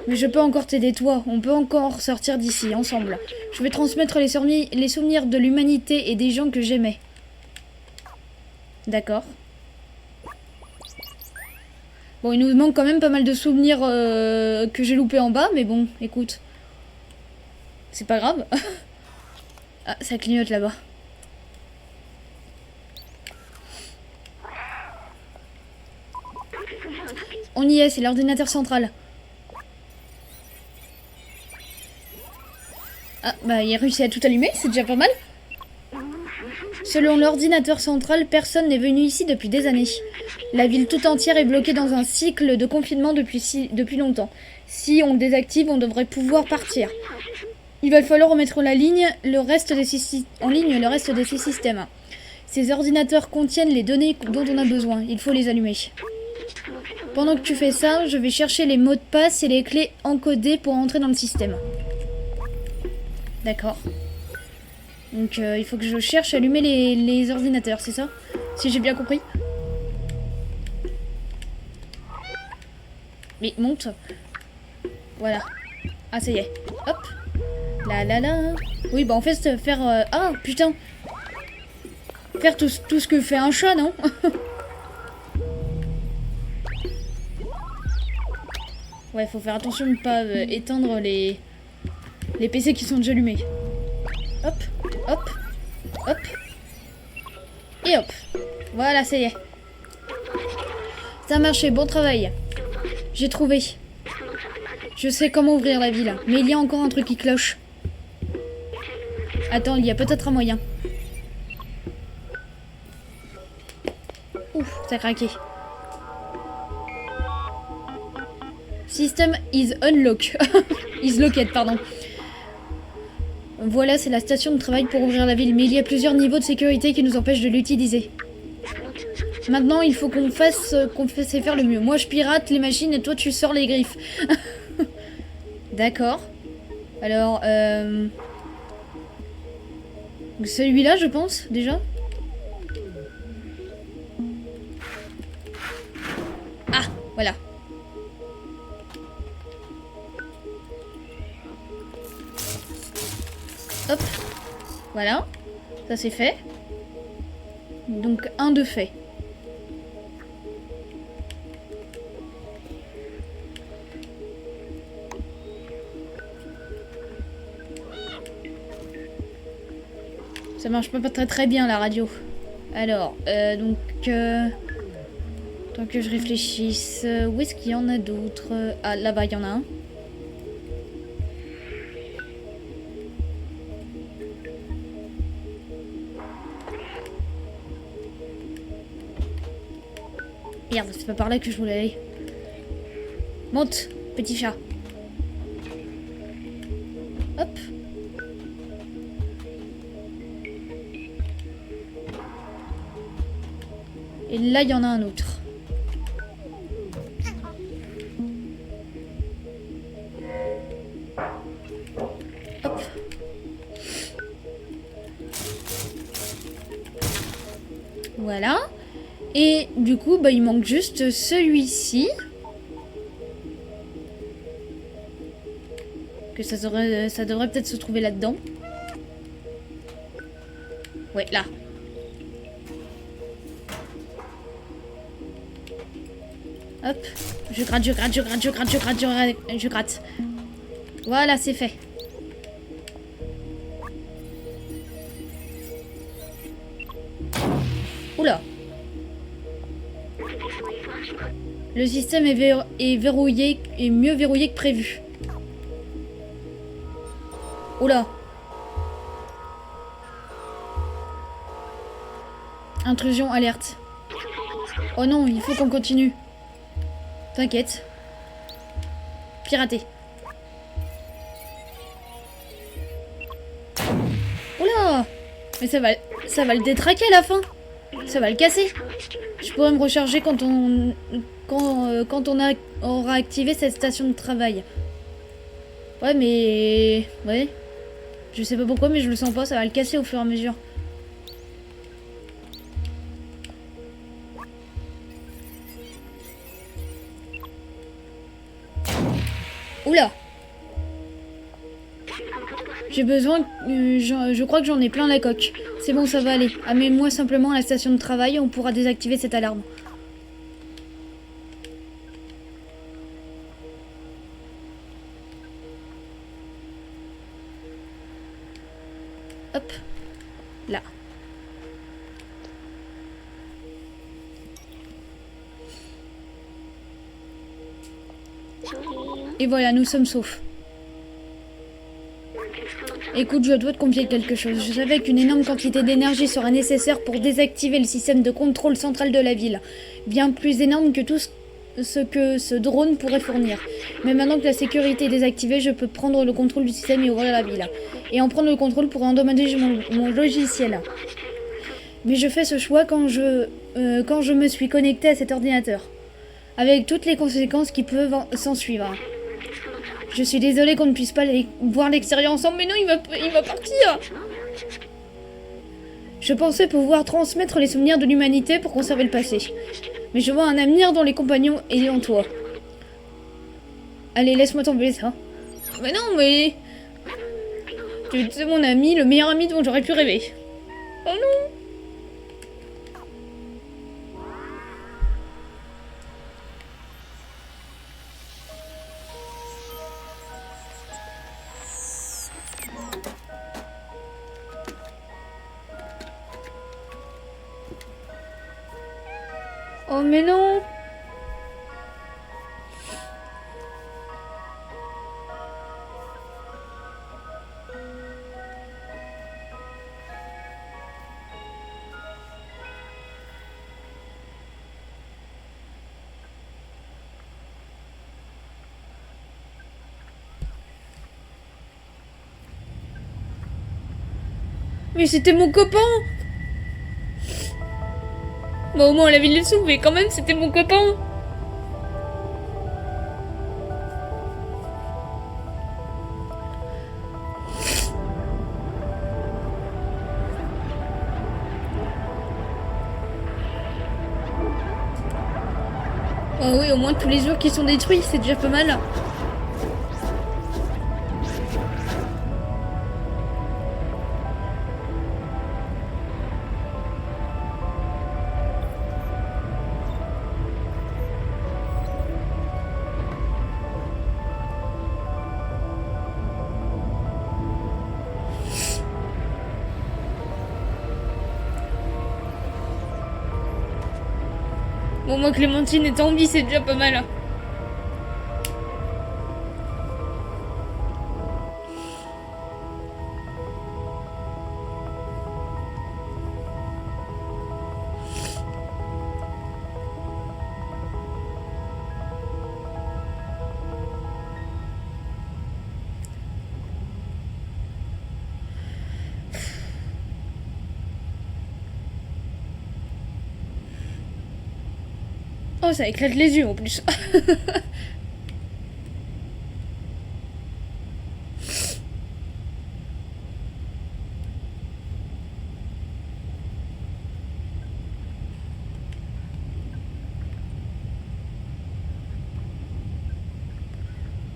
Mais je peux encore t'aider, toi. On peut encore sortir d'ici, ensemble. Je vais transmettre les souvenirs de l'humanité et des gens que j'aimais. D'accord. Bon, il nous manque quand même pas mal de souvenirs que j'ai loupés en bas, mais bon, écoute. C'est pas grave. Ah, ça clignote là-bas. On y est, c'est l'ordinateur central. Ah, bah il a réussi à tout allumer, c'est déjà pas mal. Selon l'ordinateur central, personne n'est venu ici depuis des années. La ville tout entière est bloquée dans un cycle de confinement depuis longtemps. Si on le désactive, on devrait pouvoir partir. Il va falloir remettre en ligne le reste de ces systèmes. Ces ordinateurs contiennent les données dont on a besoin. Il faut les allumer. Pendant que tu fais ça, je vais chercher les mots de passe et les clés encodées pour entrer dans le système. D'accord. Donc il faut que je cherche à allumer les ordinateurs, c'est ça? Si j'ai bien compris. Mais monte. Voilà. Ah ça y est. Hop. Là là là. Oui bah en fait faire... Ah putain. Faire tout ce que fait un chat, non? Ouais, faut faire attention de ne pas éteindre les PC qui sont déjà allumés. Hop, hop, hop. Et hop. Voilà, ça y est. Ça a marché, bon travail. J'ai trouvé. Je sais comment ouvrir la ville, mais il y a encore un truc qui cloche. Attends, il y a peut-être un moyen. Ouf, ça a craqué. System is unlocked. Is locked, pardon. Voilà, c'est la station de travail pour ouvrir la ville, mais il y a plusieurs niveaux de sécurité qui nous empêchent de l'utiliser. Maintenant, il faut qu'on fasse faire le mieux. Moi, je pirate les machines et toi, tu sors les griffes. D'accord. Alors, celui-là, je pense, déjà. Ah, voilà. Hop. Voilà. Ça, c'est fait. Donc, un de fait. Ça marche pas très bien la radio. Alors, donc... Tant que je réfléchisse, où est-ce qu'il y en a d'autres? Ah, là-bas, il y en a un. Merde, c'est pas par là que je voulais aller. Monte, petit chat. Hop. Et là, il y en a un autre. Hop. Voilà. Et du coup, bah, il manque juste celui-ci. Que ça devrait peut-être se trouver là-dedans. Ouais, là. Hop. Je gratte, je gratte, je gratte, je gratte, je gratte, je gratte. Voilà, c'est fait. Oula. Le système est verrouillé et mieux verrouillé que prévu. Oula. Intrusion, alerte. Oh non, il faut qu'on continue. T'inquiète. Pirater. Oula. Mais ça va le détraquer à la fin. Ça va le casser. Je pourrais me recharger quand on aura activé cette station de travail. Ouais, mais... Ouais. Je sais pas pourquoi, mais je le sens pas. Ça va le casser au fur et à mesure. Oula. J'ai besoin... je crois que j'en ai plein la coque. C'est bon, ça va aller. Amène-moi simplement à la station de travail et on pourra désactiver cette alarme. Hop. Là. Et voilà, nous sommes saufs. Écoute, je dois te confier quelque chose. Je savais qu'une énorme quantité d'énergie sera nécessaire pour désactiver le système de contrôle central de la ville. Bien plus énorme que tout ce que ce drone pourrait fournir. Mais maintenant que la sécurité est désactivée, je peux prendre le contrôle du système et ouvrir la ville. Et en prendre le contrôle pour endommager mon logiciel. Mais je fais ce choix quand je me suis connecté à cet ordinateur. Avec toutes les conséquences qui peuvent s'en suivre. Je suis désolée qu'on ne puisse pas voir l'extérieur ensemble, mais non, il va partir. Je pensais pouvoir transmettre les souvenirs de l'humanité pour conserver le passé. Mais je vois un avenir dans les compagnons et en toi. Allez, laisse-moi tomber ça. Mais non, mais... Tu es mon ami, le meilleur ami dont j'aurais pu rêver. Oh non. Oh mais non. Mais c'était mon copain. Bon, au moins la ville est sauvée, quand même, c'était mon copain. Oh oui, au moins tous les jours qui sont détruits, c'est déjà pas mal. Bon, moi, Clémentine est en vie, c'est déjà pas mal. Oh, ça éclate les yeux en plus.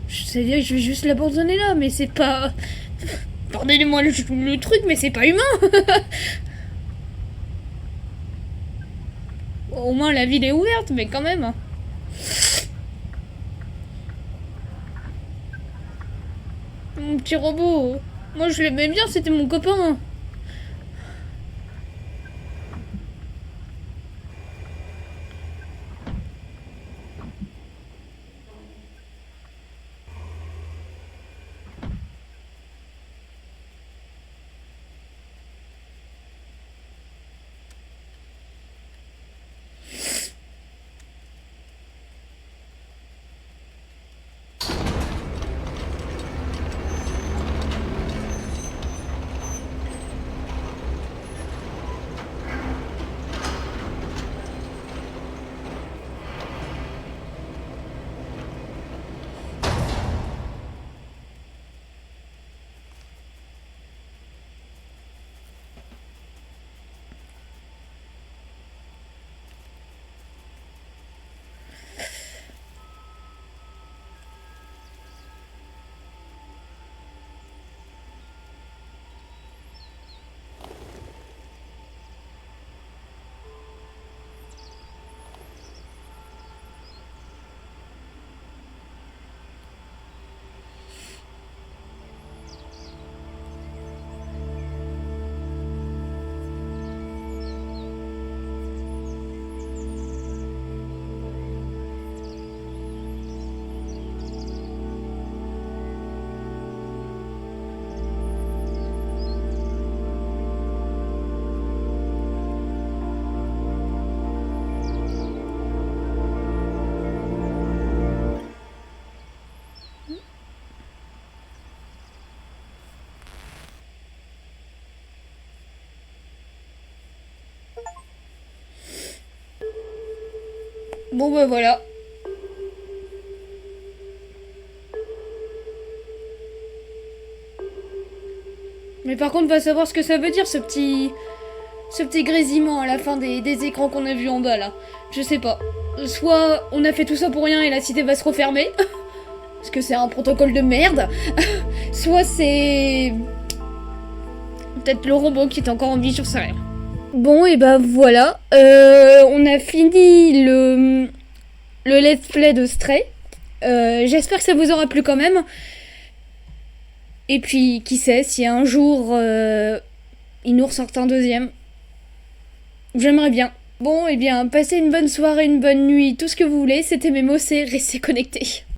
C'est-à-dire que je vais juste l'abandonner là, mais c'est pas... Pardonnez-moi le truc, mais c'est pas humain. Au moins la ville est ouverte, mais quand même. Mon petit robot. Moi je l'aimais bien, c'était mon copain. Bon bah voilà. Mais par contre, va savoir ce que ça veut dire, ce petit grésillement à la fin des écrans qu'on a vus en bas là. Je sais pas. Soit on a fait tout ça pour rien et la cité va se refermer, parce que c'est un protocole de merde. Soit c'est... peut-être le robot qui est encore en vie, j'en sais rien. Bon, et bah voilà. On a fini le let's play de Stray. J'espère que ça vous aura plu quand même. Et puis, qui sait, si un jour il nous ressort un deuxième. J'aimerais bien. Bon, et bien, passez une bonne soirée, une bonne nuit, tout ce que vous voulez. C'était Memo, c'est restez connectés.